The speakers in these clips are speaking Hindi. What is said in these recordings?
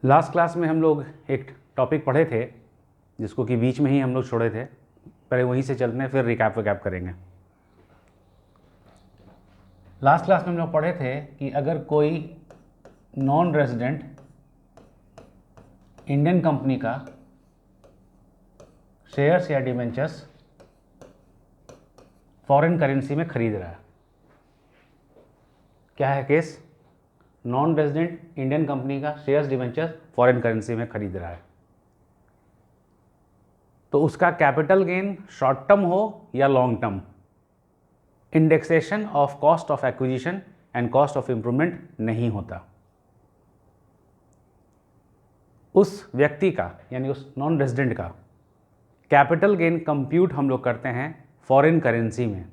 लास्ट क्लास में हम लोग एक टॉपिक पढ़े थे जिसको कि बीच में ही हम लोग छोड़े थे। पहले वहीं से चलते हैं, फिर रिकैप विकैप करेंगे। लास्ट क्लास में हम लोग पढ़े थे कि अगर कोई नॉन रेजिडेंट इंडियन कंपनी का शेयर्स या डिबेंचर्स फॉरेन करेंसी में खरीद रहा है, क्या है case? Non resident Indian company का शेयर्स डिबेंचर्स फॉरेन करेंसी में खरीद रहा है, तो उसका कैपिटल गेन शॉर्ट टर्म हो या long term, indexation of cost of acquisition and cost of improvement नहीं होता। उस व्यक्ति का यानी उस नॉन रेजिडेंट का कैपिटल गेन कंप्यूट हम लोग करते हैं फॉरेन करेंसी में।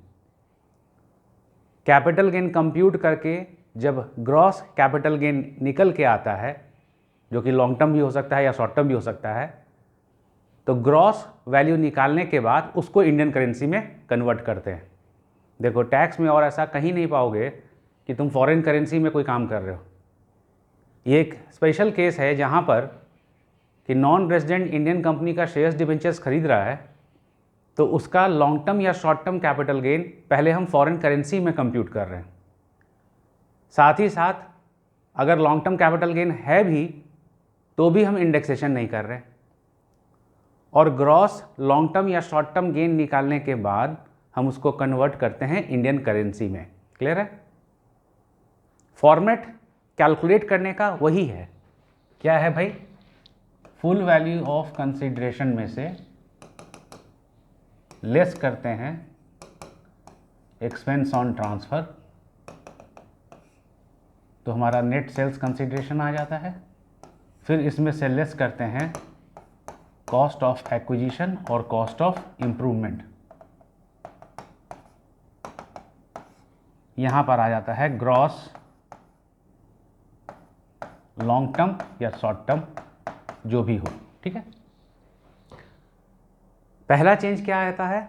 कैपिटल गेन कंप्यूट करके जब ग्रॉस कैपिटल गेन निकल के आता है, जो कि लॉन्ग टर्म भी हो सकता है या शॉर्ट टर्म भी हो सकता है, तो ग्रॉस वैल्यू निकालने के बाद उसको इंडियन करेंसी में कन्वर्ट करते हैं। देखो, टैक्स में और ऐसा कहीं नहीं पाओगे कि तुम फॉरेन करेंसी में कोई काम कर रहे हो। ये एक स्पेशल केस है जहाँ पर कि नॉन रेजिडेंट इंडियन कंपनी का शेयर्स डिबेंचर्स खरीद रहा है, तो उसका लॉन्ग टर्म या शॉर्ट टर्म कैपिटल गेन पहले हम फॉरेन करेंसी में कंप्यूट कर रहे हैं। साथ ही साथ अगर लॉन्ग टर्म कैपिटल गेन है भी तो भी हम इंडेक्सेशन नहीं कर रहे, और ग्रॉस लॉन्ग टर्म या शॉर्ट टर्म गेन निकालने के बाद हम उसको कन्वर्ट करते हैं इंडियन करेंसी में। क्लियर है? फॉर्मेट कैलकुलेट करने का वही है। क्या है भाई? फुल वैल्यू ऑफ कंसिडरेशन में से लेस करते हैं एक्सपेंस ऑन ट्रांसफ़र, तो हमारा नेट सेल्स कंसिडरेशन आ जाता है। फिर इसमें से लेस करते हैं कॉस्ट ऑफ एक्विजिशन और कॉस्ट ऑफ इंप्रूवमेंट, यहाँ पर आ जाता है ग्रॉस लॉन्ग टर्म या शॉर्ट टर्म जो भी हो। ठीक है, पहला चेंज क्या आता है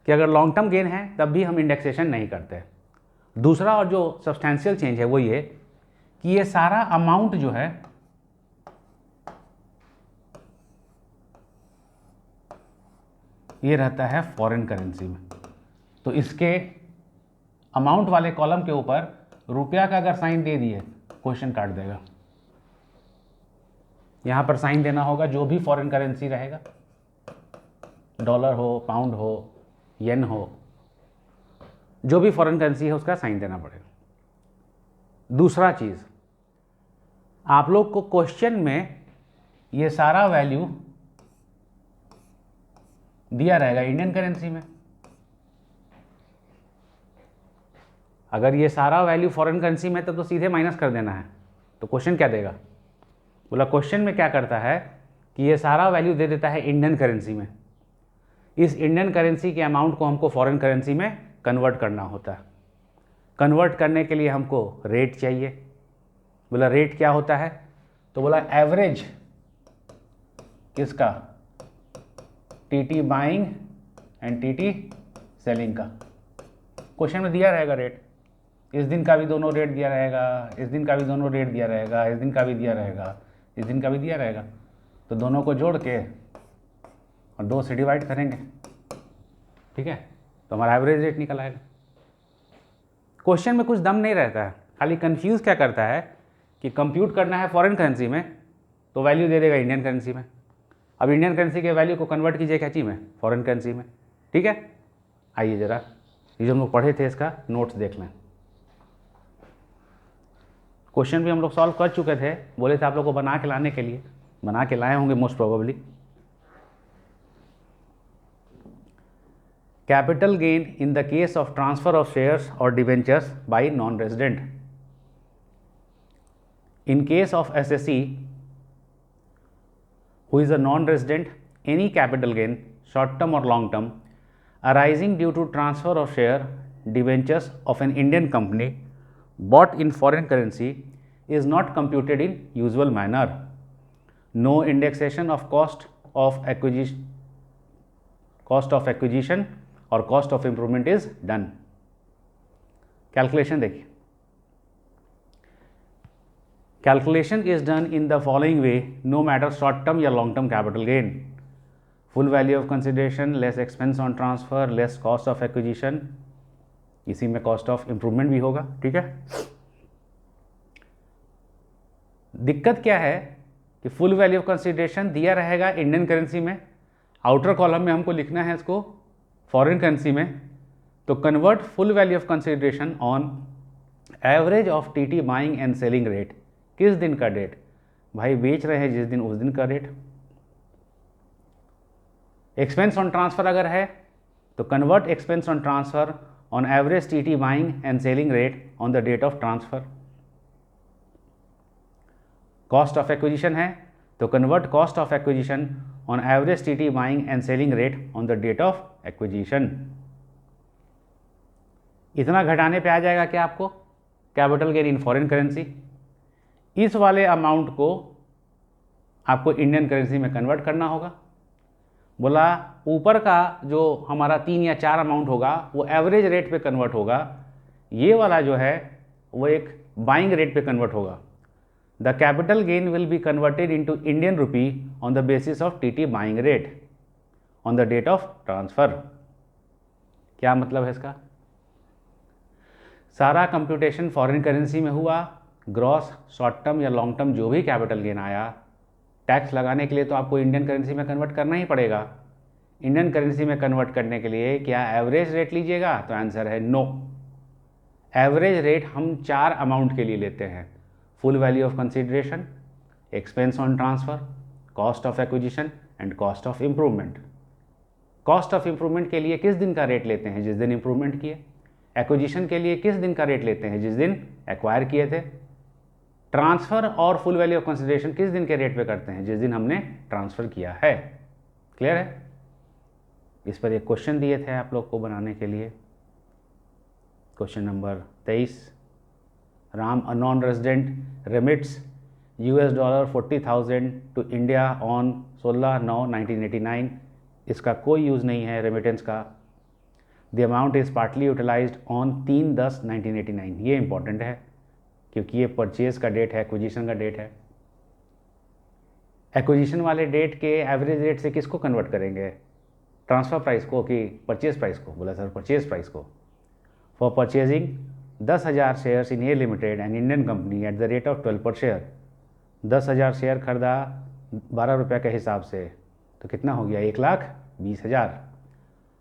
कि अगर लॉन्ग टर्म गेन है तब भी हम इंडेक्सेशन नहीं करते। दूसरा और जो सब्सटेंशियल चेंज है वो ये कि ये सारा अमाउंट जो है ये रहता है फॉरेन करेंसी में, तो इसके अमाउंट वाले कॉलम के ऊपर रुपया का अगर साइन दे दिए क्वेश्चन काट देगा। यहाँ पर साइन देना होगा जो भी फॉरेन करेंसी रहेगा, डॉलर हो, पाउंड हो, येन हो, जो भी फॉरेन करेंसी है उसका साइन देना पड़ेगा। दूसरा चीज़, आप लोग को क्वेश्चन में ये सारा वैल्यू दिया रहेगा इंडियन करेंसी में। अगर ये सारा वैल्यू फॉरेन करेंसी में तो सीधे माइनस कर देना है, तो क्वेश्चन क्या देगा? बोला क्वेश्चन में क्या करता है कि ये सारा वैल्यू दे देता है इंडियन करेंसी में। इस इंडियन करेंसी के अमाउंट को हमको फॉरेन करेंसी में कन्वर्ट करना होता है। कन्वर्ट करने के लिए हमको रेट चाहिए। बोला रेट क्या होता है? तो बोला एवरेज किसका? TT buying and TT selling का। क्वेश्चन में दिया रहेगा रेट, इस दिन का भी दोनों रेट दिया रहेगा, इस दिन का भी दोनों रेट दिया रहेगा, इस दिन का भी दिया रहेगा, इस दिन का भी दिया रहेगा, तो दोनों को जोड़ के और 2 से डिवाइड करेंगे। ठीक है, तो हमारा एवरेज रेट निकल आएगा। क्वेश्चन में कुछ दम नहीं रहता है, खाली कंफ्यूज क्या करता है कि कंप्यूट करना है फॉरेन करेंसी में तो वैल्यू दे देगा इंडियन करेंसी में। अब इंडियन करेंसी के वैल्यू को कन्वर्ट कीजिए क्या चीज़ में? फॉरेन करेंसी में। ठीक है, आइए ज़रा ये जो हम लोग पढ़े थे इसका नोट्स देख लें। क्वेश्चन भी हम लोग सॉल्व कर चुके थे, बोले थे आप लोग को बना के लाने के लिए, बना के लाए होंगे most probably. Capital gain in the case of transfer of shares और debentures by non resident. In case of SSC who is a non-resident, any capital gain, short term or long term, arising due to transfer of share debentures of an Indian company bought in foreign currency is not computed in usual manner. No indexation of cost of acquisition or cost of improvement is done. Calculation देखिए, calculation is done in the following way no matter short term या long term capital gain. Full value of consideration less expense on transfer less cost of acquisition, इसी में कॉस्ट ऑफ इम्प्रूवमेंट भी होगा, ठीक है। दिक्कत क्या है कि फुल वैल्यू ऑफ कंसिडरेशन दिया रहेगा इंडियन करेंसी में, आउटर कॉलम में हमको लिखना है इसको फॉरेन करेंसी में, तो convert full value of consideration on average of TT buying and selling rate. किस दिन का डेट, भाई बेच रहे हैं जिस दिन उस दिन का रेट। एक्सपेंस ऑन ट्रांसफ़र अगर है तो convert expense on transfer on average TT buying and selling rate on the date of transfer. Cost of acquisition है तो convert cost of acquisition on average TT buying and selling rate on the date of acquisition. इतना घटाने पे आ जाएगा क्या आपको, capital gain in foreign currency. इस वाले अमाउंट को आपको इंडियन करेंसी में कन्वर्ट करना होगा। बोला ऊपर का जो हमारा 3 या 4 अमाउंट होगा वो एवरेज रेट पे कन्वर्ट होगा, ये वाला जो है वो एक बाइंग रेट पे कन्वर्ट होगा। The capital gain will be converted into Indian rupee on the basis of TT buying rate on the date of transfer. क्या मतलब है इसका, सारा कंप्यूटेशन फॉरेन करेंसी में हुआ, ग्रॉस शॉर्ट टर्म या लॉन्ग टर्म जो भी कैपिटल गेन आया, टैक्स लगाने के लिए तो आपको इंडियन करेंसी में कन्वर्ट करना ही पड़ेगा। इंडियन करेंसी में कन्वर्ट करने के लिए क्या एवरेज रेट लीजिएगा, तो आंसर है नो। एवरेज रेट हम 4 अमाउंट के लिए लेते हैं, full value of consideration, expense on transfer, cost of acquisition and cost of improvement. Cost of improvement के लिए किस दिन का रेट लेते हैं, जिस दिन इम्प्रूवमेंट किए। एक्विजिशन के लिए किस दिन का रेट लेते हैं, जिस दिन एक्वायर किए थे। ट्रांसफ़र और फुल वैल्यू ऑफ कंसिडरेशन किस दिन के रेट पे करते हैं, जिस दिन हमने ट्रांसफ़र किया है। क्लियर है। इस पर एक क्वेश्चन दिए थे आप लोग को बनाने के लिए, question number 23। Ram a non resident remits $40,000 to India on 16/9/1989। इसका कोई यूज़ नहीं है रेमिटेंस का। The amount is partly utilised on 3/10/1989। ये इंपॉर्टेंट है क्योंकि ये परचेज़ का डेट है, एक्विजिशन का डेट है। एक्विजिशन वाले डेट के एवरेज रेट से किसको कन्वर्ट करेंगे, ट्रांसफ़र प्राइस को कि परचेज़ प्राइस को। बोला सर परचेज़ प्राइस को। For purchasing 10,000 shares in A limited and Indian company at the rate of 12 पर शेयर। 10,000 शेयर खरीदा 12 रुपये के हिसाब से, तो कितना हो गया, 1,20,000।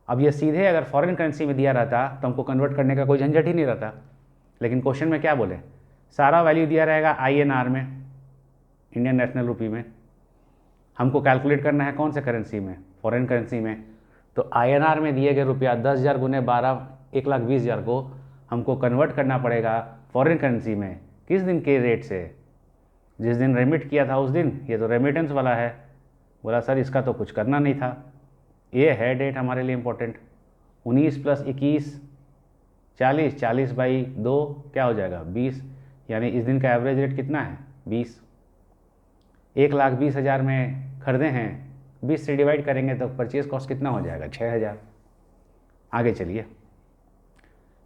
अब ये सीधे अगर फॉरेन करेंसी में दिया रहता तो हमको कन्वर्ट करने का कोई झंझट ही नहीं रहता। लेकिन क्वेश्चन में क्या बोले, सारा वैल्यू दिया रहेगा INR में, इंडियन नेशनल रुपी में। हमको कैलकुलेट करना है कौन से करेंसी में, फॉरेन करेंसी में। तो INR में दिए गए रुपया 10,000 गुने 12 1,20,000 को हमको कन्वर्ट करना पड़ेगा फॉरेन करेंसी में। किस दिन के रेट से, जिस दिन रेमिट किया था उस दिन। ये तो रेमिटेंस वाला है। बोला सर इसका तो कुछ करना नहीं था, ये है डेट हमारे लिए इम्पोर्टेंट। 19 + 21 40, 40/2 क्या हो जाएगा 20, यानी इस दिन का एवरेज रेट कितना है 20। 1,20,000 में खरीदे हैं, 20 से डिवाइड करेंगे तो परचेज कॉस्ट कितना हो जाएगा 6,000। आगे चलिए।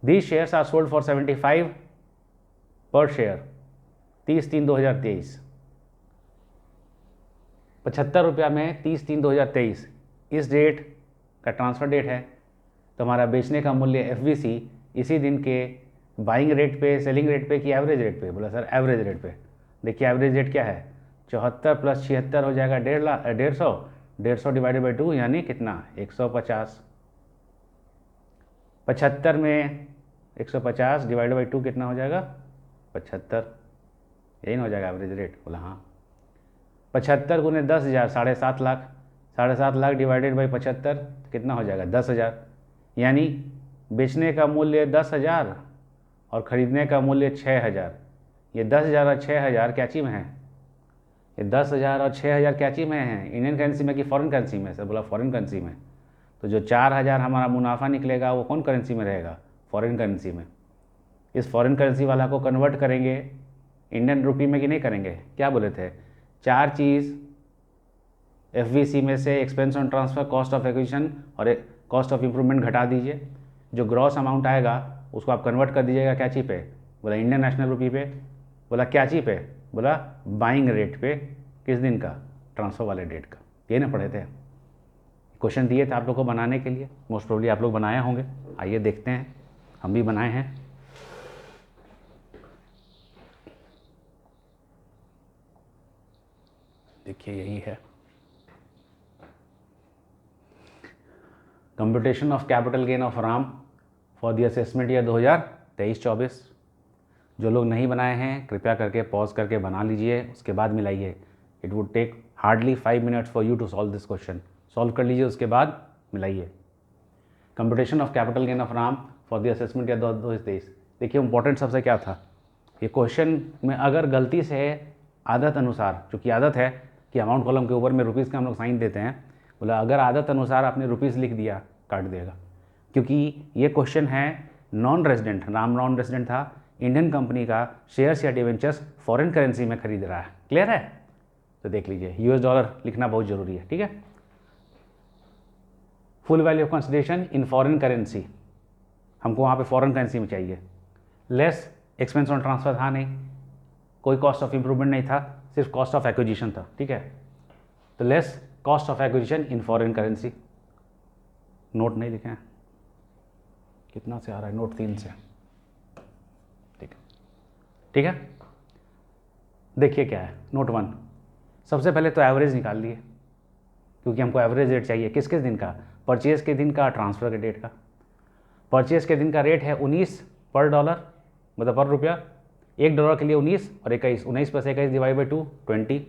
These shares are sold for 75 per share 30/3/2023। 75 रुपया में 30/3/2023 इस डेट का ट्रांसफ़र डेट है। तो हमारा बेचने का मूल्य FVC इसी दिन के बाइंग रेट पे, सेलिंग रेट पे कि एवरेज रेट पे। बोला सर एवरेज रेट पे। देखिए एवरेज रेट क्या है, 74 + 76 हो जाएगा 150। 150 डिवाइडेड बाई 2 यानी कितना 150। 75 में 150 डिवाइडेड बाई 2 कितना हो जाएगा 75, यही ना हो जाएगा एवरेज रेट। बोला हाँ। 75 गुने 10,000 7.5 लाख, 7.5 लाख डिवाइडेड बाई 75 कितना हो जाएगा 10,000। यानी बेचने का मूल्य 10,000 और ख़रीदने का मूल्य 6,000। ये 10,000 और 6,000 क्या चीज़ में है, ये 10,000 और 6,000 क्या चीज़ में है, इंडियन करेंसी में कि फॉरेन करेंसी में। सर बोला फॉरेन करेंसी में। तो जो 4,000 हमारा मुनाफा निकलेगा वो कौन करेंसी में रहेगा, फॉरेन करेंसी में। इस फॉरेन करेंसी वाला को कन्वर्ट करेंगे इंडियन रुपी में कि नहीं करेंगे। क्या बोले थे, 4 चीज़ FVC में से expense on transfer, cost of acquisition और कॉस्ट ऑफ इम्प्रूवमेंट घटा दीजिए। जो ग्रॉस अमाउंट आएगा उसको आप कन्वर्ट कर दीजिएगा क्या चीज़ पे। बोला इंडियन नेशनल रुपी पे। बोला क्या चीज़ पे, बोला बाइंग रेट पे, किस दिन का, ट्रांसफ़र वाले डेट का। ये ना पढ़े थे, क्वेश्चन दिए थे आप लोग को बनाने के लिए, मोस्ट प्रोबेबली आप लोग बनाए होंगे। आइए देखते हैं, हम भी बनाए हैं। देखिए यही है, computation of capital gain of Ram for the assessment year 2023-24। जो लोग नहीं बनाए हैं कृपया करके पॉज करके बना लीजिए, उसके बाद मिलाइए। It would take hardly 5 minutes for you to solve this question. Solve कर लीजिए, उसके बाद मिलाइए। Computation of capital gain of Ram for the assessment year 2023। देखिए इंपॉर्टेंट सबसे क्या था, ये क्वेश्चन में अगर गलती से आदत अनुसार, चूँकि आदत है कि अमाउंट कॉलम के ऊपर में रुपीज़ का हम लोग साइन देते हैं, बोला अगर आदत अनुसार आपने रुपीज़ लिख दिया काट देगा, क्योंकि ये क्वेश्चन है non resident, Ram non resident था, इंडियन कंपनी का शेयर्स या डिवेंचर्स फॉरेन करेंसी में खरीद रहा है। क्लियर है? तो देख लीजिए, यूएस डॉलर लिखना बहुत ज़रूरी है, ठीक है। Full value of consideration in foreign currency, हमको वहाँ पे फॉरेन करेंसी में चाहिए। लेस एक्सपेंस ऑन ट्रांसफ़र था नहीं, कोई कॉस्ट ऑफ इम्प्रूवमेंट नहीं था, सिर्फ कॉस्ट ऑफ एक्विजिशन था, ठीक है। तो less cost of acquisition in foreign currency. Note नहीं लिखे हैं, कितना से आ रहा है, नोट 3 से, ठीक है, ठीक है। देखिए क्या है नोट 1, सबसे पहले तो एवरेज निकाल लिए, क्योंकि हमको एवरेज रेट चाहिए। किस किस दिन का, परचेज़ के दिन का, ट्रांसफ़र के डेट का। परचेज़ के दिन का रेट है 19 पर डॉलर, मतलब पर रुपया, $1 के लिए 19 और 21, 19 + 21 डिवाइड बाई 2 20,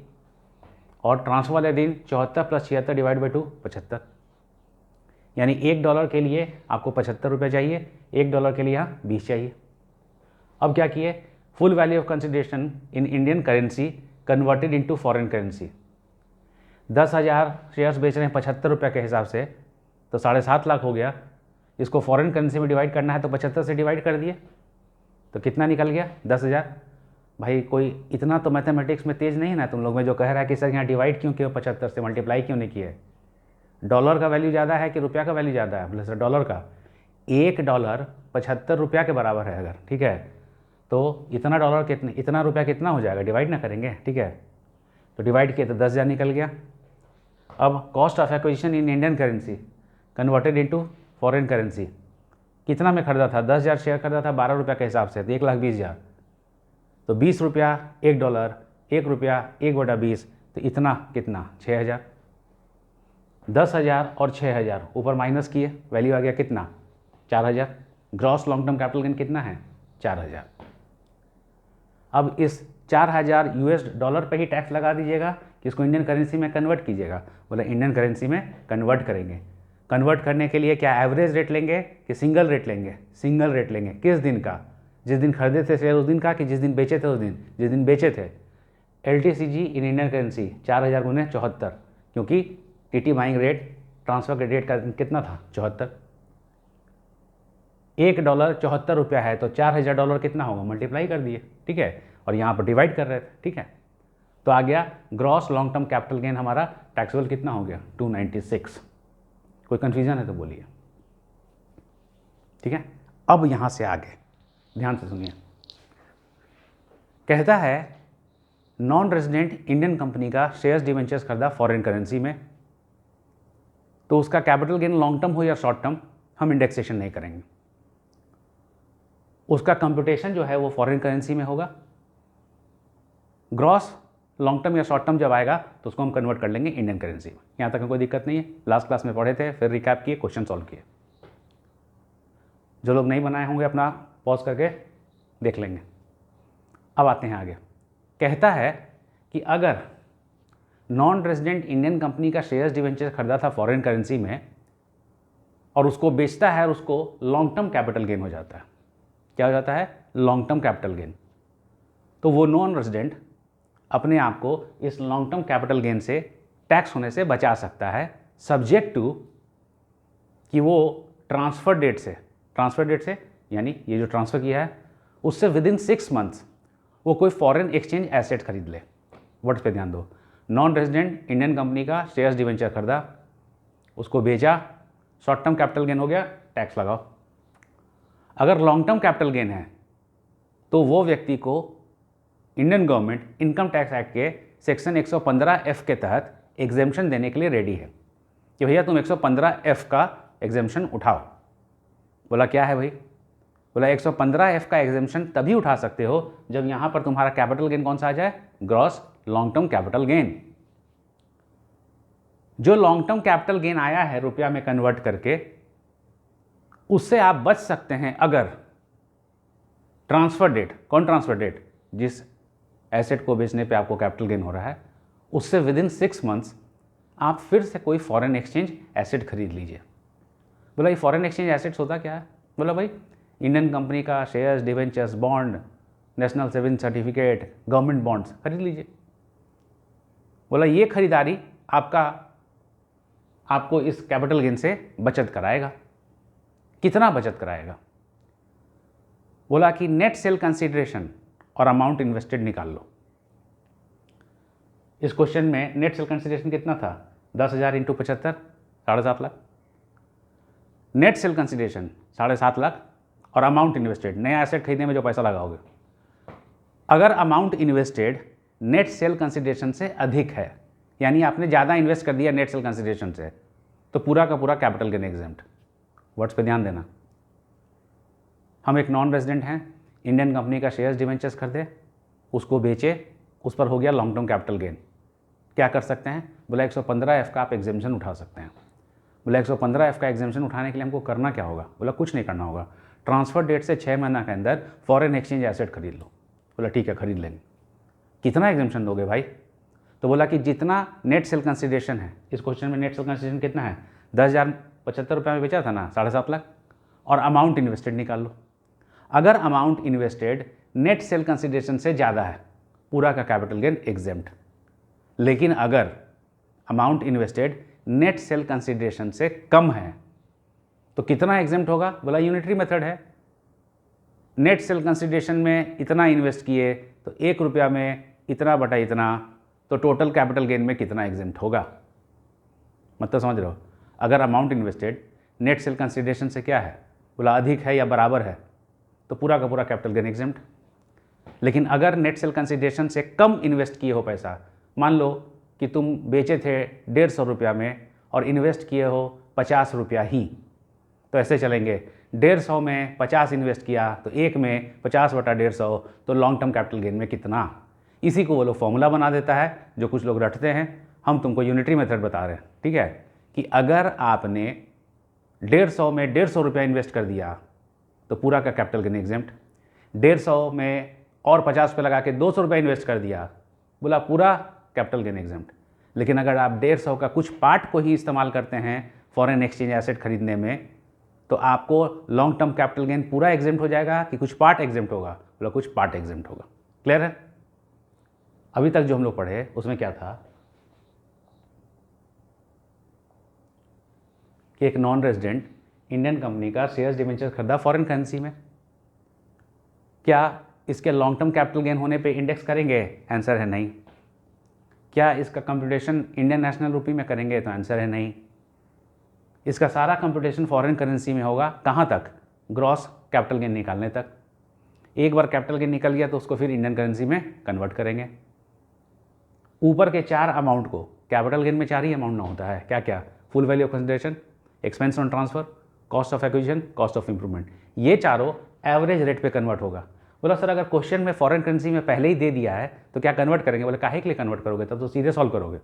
और ट्रांसफ़र वाले दिन 74 + 76 डिवाइड बाई 2 75, यानी $1 के लिए आपको 75 रुपये चाहिए, $1 के लिए यहाँ 20 चाहिए। अब क्या किए, full value of consideration in Indian currency converted into foreign currency. 10,000 shares बेच रहे हैं 75 रुपये के हिसाब से, तो 7.5 लाख हो गया। इसको फॉरेन करेंसी में डिवाइड करना है तो 75 से डिवाइड कर दिए, तो कितना निकल गया, 10,000। भाई कोई इतना तो मैथमेटिक्स में तेज़ नहीं है ना तुम लोग में, जो कह रहा है कि सर यहाँ डिवाइड क्यों किया, 75 से मल्टीप्लाई क्यों नहीं किए। डॉलर का वैल्यू ज़्यादा है कि रुपया का वैल्यू ज़्यादा है, बोले सर डॉलर का। $1 75 रुपया के बराबर है अगर, ठीक है, तो इतना डॉलर कितने, इतना रुपया कितना हो जाएगा, डिवाइड ना करेंगे, ठीक है। तो डिवाइड किए तो 10,000 निकल गया। अब cost of acquisition in Indian currency converted into foreign currency, कितना में खरीदा था, 10,000 शेयर खरीदा था 12 रुपये के हिसाब से, तो 1,20,000, तो 20 रुपया $1, 1 रुपया 1/20, तो इतना कितना 6,000। 10,000 और 6,000 ऊपर माइनस किए, वैल्यू आ गया कितना 4,000। Gross long term capital gain कितना है 4,000। अब इस 4,000 US डॉलर पे ही टैक्स लगा दीजिएगा कि इसको इंडियन करेंसी में कन्वर्ट कीजिएगा। बोले इंडियन करेंसी में कन्वर्ट करेंगे। कन्वर्ट करने के लिए क्या एवरेज रेट लेंगे कि सिंगल रेट लेंगे, सिंगल रेट लेंगे। किस दिन का, जिस दिन खरीदे थे शेयर उस दिन का, कि जिस दिन बेचे थे उस दिन, जिस दिन बेचे थे। LTCG इन इंडियन करेंसी 4,000 गुने 74, क्योंकि TT बाइंग रेट ट्रांसफ़र के डेट का कितना था 74। $1 74 रुपया है, तो 4,000 डॉलर कितना होगा, मल्टीप्लाई कर दिए, ठीक है, और यहाँ पर डिवाइड कर रहे थे, ठीक है। तो आ गया gross long term capital gain हमारा टैक्सेबल कितना हो गया 296। कोई कन्फ्यूजन है तो बोलिए, ठीक है। अब यहाँ से आगे ध्यान से सुनिए, कहता है नॉन रेजिडेंट इंडियन कंपनी का शेयर्स डिवेंचर्स खरीदा फॉरेन करेंसी में, तो उसका कैपिटल गेन लॉन्ग टर्म हो या शॉर्ट टर्म हम इंडेक्सेशन नहीं करेंगे, उसका कंप्यूटेशन जो है वो फॉरेन करेंसी में होगा। ग्रॉस लॉन्ग टर्म या शॉर्ट टर्म जब आएगा तो उसको हम कन्वर्ट कर लेंगे इंडियन करेंसी में। यहाँ तक कोई दिक्कत नहीं है, लास्ट क्लास में पढ़े थे, फिर रिकैप किए, क्वेश्चन सॉल्व किए। जो लोग नहीं बनाए होंगे अपना पॉज करके देख लेंगे। अब आते हैं आगे, कहता है कि अगर नॉन रेजिडेंट इंडियन कंपनी का शेयर्स डिवेंचर खरीदा था फॉरेन करेंसी में और उसको बेचता है और उसको लॉन्ग टर्म कैपिटल गेन हो जाता है, क्या हो जाता है, लॉन्ग टर्म कैपिटल गेन, तो वो नॉन रेजिडेंट अपने आप को इस लॉन्ग टर्म कैपिटल गेन से टैक्स होने से बचा सकता है, सब्जेक्ट टू कि वो ट्रांसफ़र डेट से यानी ये जो ट्रांसफ़र किया है उससे विदिन 6 मंथ्स वो कोई फॉरेन एक्सचेंज एसेट खरीद ले। वर्ड्स पे ध्यान दो, नॉन रेजिडेंट इंडियन कंपनी का शेयर्स डिवेंचर खरीदा, उसको बेचा, शॉर्ट टर्म कैपिटल गेन हो गया, टैक्स लगाओ। अगर लॉन्ग टर्म कैपिटल गेन है तो वो व्यक्ति को Indian government income tax act के सेक्शन 115F के तहत एग्जेम्पशन देने के लिए रेडी है कि भैया तुम 115F का एग्जेम्पशन उठाओ। बोला क्या है भाई? बोला 115F का एग्जेम्पशन तभी उठा सकते हो जब यहाँ पर तुम्हारा कैपिटल गेन कौन सा आ जाए? Gross long term capital gain. जो लॉन्ग टर्म कैपिटल गेन आया है रुपया में कन्वर्ट करके, उससे आप बच सकते हैं अगर ट्रांसफर डेट, कौन ट्रांसफर डेट? जिस एसेट को बेचने पे आपको कैपिटल गेन हो रहा है, उससे विद इन 6 मंथ्स आप फिर से कोई फॉरेन एक्सचेंज एसेट खरीद लीजिए। बोला ये फॉरेन एक्सचेंज एसेट्स होता क्या है? बोला भाई इंडियन कंपनी का shares, debentures, bond, national saving certificate, government bonds खरीद लीजिए। बोला ये खरीदारी आपको इस कैपिटल गेन से बचत कराएगा। कितना बचत कराएगा? बोला कि नेट सेल कंसीडरेशन और अमाउंट इन्वेस्टेड निकाल लो। इस क्वेश्चन में नेट सेल कंसीडरेशन कितना था? 10,000 into 75, 7.5 lakh. Net cell consideration 7.5 lakh और अमाउंट इन्वेस्टेड, नया एसेट खरीदने में जो पैसा लगाओगे, अगर amount invested net cell consideration से अधिक है, यानी आपने ज़्यादा इन्वेस्ट कर दिया नेट सेल कंसीडरेशन से, तो पूरा का पूरा कैपिटल गेन एग्जेम्प्ट। वर्ड्स पे ध्यान देना। हम एक नॉन रेजिडेंट हैं, इंडियन कंपनी का शेयर्स, डिवेंचर्स खरीदे, उसको बेचे, उस पर हो गया लॉन्ग टर्म कैपिटल गेन। क्या कर सकते हैं? बोला 115F का आप एग्जेम्पशन उठा सकते हैं। बोला 115F का एग्जेम्पशन उठाने के लिए हमको करना क्या होगा? बोला कुछ नहीं करना होगा, ट्रांसफर डेट से 6 महीना के अंदर फॉरेन एक्सचेंज एसेट खरीद लो। बोला ठीक है खरीद लेंगे। कितना एग्जेम्पशन दोगे भाई? तो बोला कि जितना नेट सेल कंसीडरेशन है, इस क्वेश्चन में नेट सेल कंसीडरेशन कितना है? 10,075 रुपये में बेचा था ना, 7.5 लाख, और अमाउंट इन्वेस्टेड निकाल लो। अगर amount invested net cell consideration से ज़्यादा है, पूरा का कैपिटल गेन एग्जेम्प्ट। लेकिन अगर amount invested net cell consideration से कम है तो कितना एग्जेम्प्ट होगा? बोला यूनिटरी मेथड है। नेट सेल कंसीडरेशन में इतना इन्वेस्ट किए तो 1 रुपया में इतना बटा इतना, तो टोटल कैपिटल गेन में कितना एग्जेम्प्ट होगा? मतलब समझ रहे हो? अगर amount invested net cell consideration से क्या है? बोला अधिक है या बराबर है, तो पूरा का पूरा कैपिटल गेन एग्जेम्प्ट। लेकिन अगर नेट सेल कंसीडरेशन से कम इन्वेस्ट किए हो पैसा, मान लो कि तुम बेचे थे 150 रुपया में और इन्वेस्ट किए हो 50 रुपया ही, तो ऐसे चलेंगे। 150 में 50 इन्वेस्ट किया तो 1 में 50 बटा 150, तो लॉन्ग टर्म कैपिटल गेन में कितना? इसी को वो लोग फॉर्मूला बना देता है, जो कुछ लोग रटते हैं। हम तुमको यूनिटरी मेथड बता रहे हैं, ठीक है? कि अगर आपने 150 में 150 रुपया इन्वेस्ट कर दिया तो पूरा का कैपिटल गेन एग्जेम्प्ट। 150 में और 50 रुपये लगा के 200 रुपया इन्वेस्ट कर दिया, बोला पूरा कैपिटल गेन एग्जेम्प्ट। लेकिन अगर आप 150 का कुछ पार्ट को ही इस्तेमाल करते हैं फॉरेन एक्सचेंज एसेट खरीदने में, तो आपको लॉन्ग टर्म कैपिटल गेन पूरा एग्जेम्प्ट हो जाएगा कि कुछ पार्ट एग्जेम्प्ट होगा? बोला कुछ पार्ट एग्जेम्प्ट होगा। क्लियर है? अभी तक जो हम लोग पढ़े उसमें क्या था कि एक नॉन रेजिडेंट इंडियन कंपनी का शेयर्स, डिवेंचर्स खरीदा फॉरेन करेंसी में, क्या इसके लॉन्ग टर्म कैपिटल गेन होने पे इंडेक्स करेंगे? आंसर है नहीं। क्या इसका कंप्यूटेशन इंडियन नेशनल रुपी में करेंगे? तो आंसर है नहीं। इसका सारा कंप्यूटेशन फॉरेन करेंसी में होगा। कहाँ तक? ग्रॉस कैपिटल गेन निकालने तक। एक बार कैपिटल गेन निकल गया तो उसको फिर इंडियन करेंसी में कन्वर्ट करेंगे। ऊपर के 4 अमाउंट को, कैपिटल गेन में 4 ही अमाउंट ना होता है, क्या क्या? Full value of consideration, expense on transfer, cost of acquisition, cost of improvement, ये चारों एवरेज रेट पे कन्वर्ट होगा। बोला सर अगर क्वेश्चन में फॉरेन करेंसी में पहले ही दे दिया है तो क्या कन्वर्ट करेंगे? बोले काहे के लिए कन्वर्ट करोगे, तब तो सीधे सॉल्व करोगे।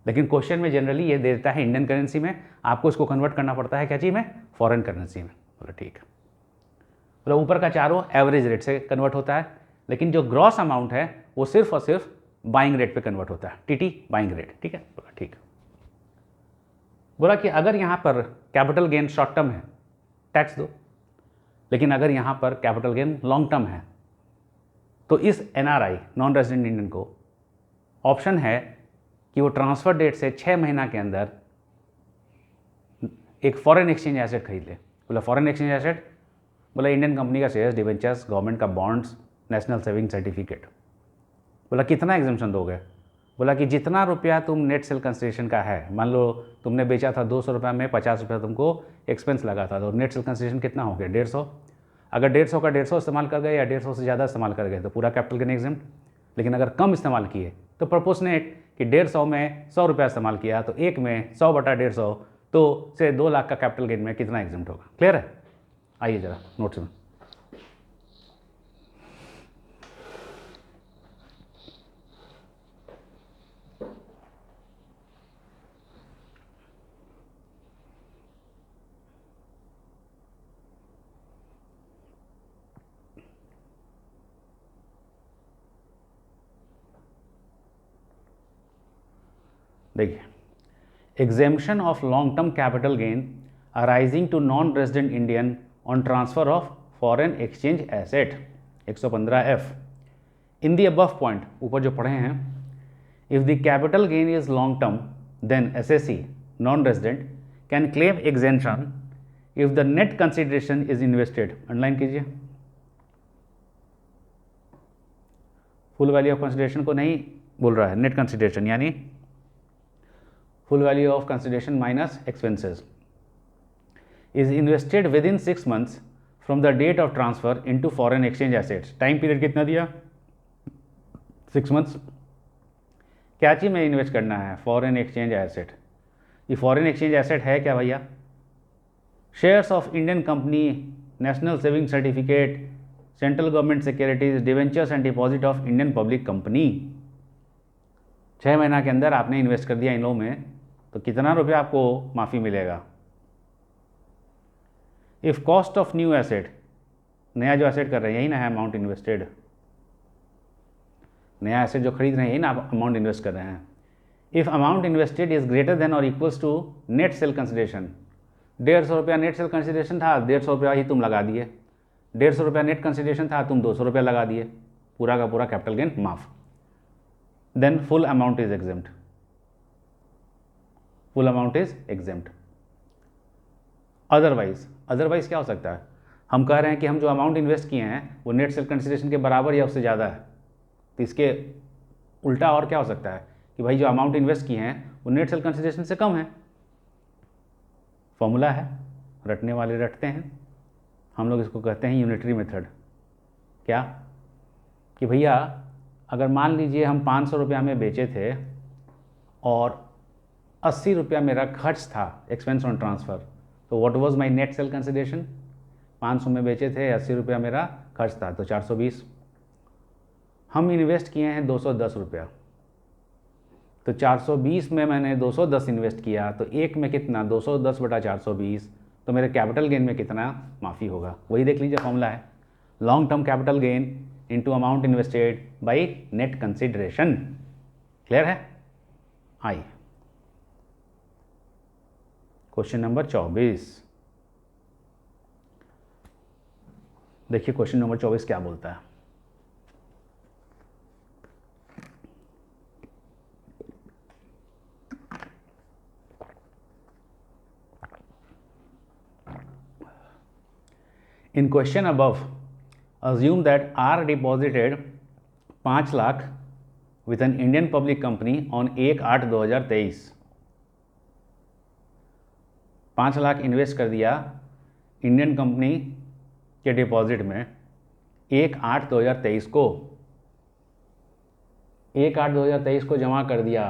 लेकिन क्वेश्चन में जनरली ये देता है इंडियन करेंसी में, आपको इसको कन्वर्ट करना पड़ता है क्या चीज़ में? फॉरेन करेंसी में। बोला ठीक है। बोला ऊपर का चारों एवरेज रेट से कन्वर्ट होता है, लेकिन जो ग्रॉस अमाउंट है वो सिर्फ और सिर्फ बाइंग रेट पे कन्वर्ट होता है, टीटी बाइंग रेट। ठीक है? बोला ठीक। बोला कि अगर यहाँ पर कैपिटल गेन शॉर्ट टर्म है टैक्स दो, लेकिन अगर यहाँ पर कैपिटल गेन लॉन्ग टर्म है तो इस एनआरआई, नॉन रेजिडेंट इंडियन को ऑप्शन है कि वो ट्रांसफर डेट से 6 महीना के अंदर एक फॉरेन एक्सचेंज एसेट खरीद ले। बोला फॉरेन एक्सचेंज एसेट? बोला इंडियन कंपनी का शेयर्स, डिवेंचर्स, गवर्नमेंट का बॉन्ड्स, नेशनल सेविंग सर्टिफिकेट। बोला कितना एग्जाम्पशन दोगे? बोला कि जितना रुपया तुम नेट सेल कंसिडरेशन का है, मान लो तुमने बेचा था 200 रुपये में, 50 रुपया तुमको एक्सपेंस लगा था, तो नेट सेल कंसिडरेशन कितना हो गया? 150। अगर 150 का 150 इस्तेमाल कर गए या 150 से ज़्यादा इस्तेमाल कर गए तो पूरा कैपिटल गेन एग्जेम्प्ट। लेकिन अगर कम इस्तेमाल किए तो प्रोपोर्शनेट कि 150 में 100 रुपया इस्तेमाल किया तो एक में 100 बटा 150, तो से 2 लाख का कैपिटल गेन में कितना एग्जेम्प्ट होगा। क्लियर है? आइए जरा नोट्स में। देखिए, exemption of long term capital gain arising to non resident Indian on transfer of foreign exchange asset 115F। In the above point, ऊपर जो पढ़े हैं, if the capital gain is long term then SSC non resident can claim exemption if the net consideration is invested. Underline कीजिए, फुल वैल्यू ऑफ कंसिडरेशन को नहीं बोल रहा है, नेट कंसिडरेशन यानी full value of consideration minus expenses is invested within 6 months from the date of transfer into foreign exchange assets। Time period कितना दिया? 6 months। क्या चीज़ में इन्वेस्ट करना है? Foreign exchange asset. ये फॉरेन एक्सचेंज एसेट है क्या भैया? Shares of Indian company, national saving certificate, central government securities, debentures and deposit of Indian public company. 6 महीना के अंदर आपने इन्वेस्ट कर दिया इन लोगों में, तो कितना रुपया आपको माफ़ी मिलेगा? If cost of new asset, नया जो एसेट कर रहे हैं यही ना है अमाउंट इन्वेस्टेड, नया एसेट जो खरीद रहे हैं यही ना आप अमाउंट इन्वेस्ट कर रहे हैं। If amount invested is greater than और equals to net sale consideration, 150 रुपया नेट सेल कंसिडरेशन था, 150 रुपया ही तुम लगा दिए, 150 रुपया नेट कंसिडरेशन था, तुम 200 रुपया लगा दिए, पूरा का पूरा कैपिटल गेन माफ। Then full amount is exempt, full amount is exempt. Otherwise क्या हो सकता है? हम कह रहे हैं कि हम जो अमाउंट इन्वेस्ट किए हैं वो नेट सेल कंसिडरेशन के बराबर या उससे ज़्यादा है, तो इसके उल्टा और क्या हो सकता है कि भाई जो अमाउंट इन्वेस्ट किए हैं वो नेट सेल कंसिडरेशन से कम है। फॉर्मूला है, रटने वाले रटते हैं, हम लोग इसको कहते हैं यूनिटरी मेथड। क्या कि भैया अगर मान लीजिए हम 500 रुपया में बेचे थे और 80 रुपया मेरा खर्च था, एक्सपेंस ऑन ट्रांसफ़र, तो what was my net sale consideration? 500 में बेचे थे, 80 रुपया मेरा खर्च था, तो 420। हम इन्वेस्ट किए हैं 210 रुपया, तो 420 में मैंने 210 इन्वेस्ट किया, तो एक में कितना? 210 बटा 420, तो मेरे कैपिटल गेन में कितना माफ़ी होगा? वही देख लीजिए, फॉर्मूला है long term capital gain into amount invested by net consideration. Clear है? आइए क्वेश्चन नंबर 24। देखिए क्वेश्चन नंबर 24 क्या बोलता है। In question above, assume that R deposited 5 lakh with an Indian public company on 1/8/2023। 5 lakh invest कर दिया इंडियन कंपनी के डिपॉजिट में 1/8/2023 को, 1/8/2023 को जमा कर दिया।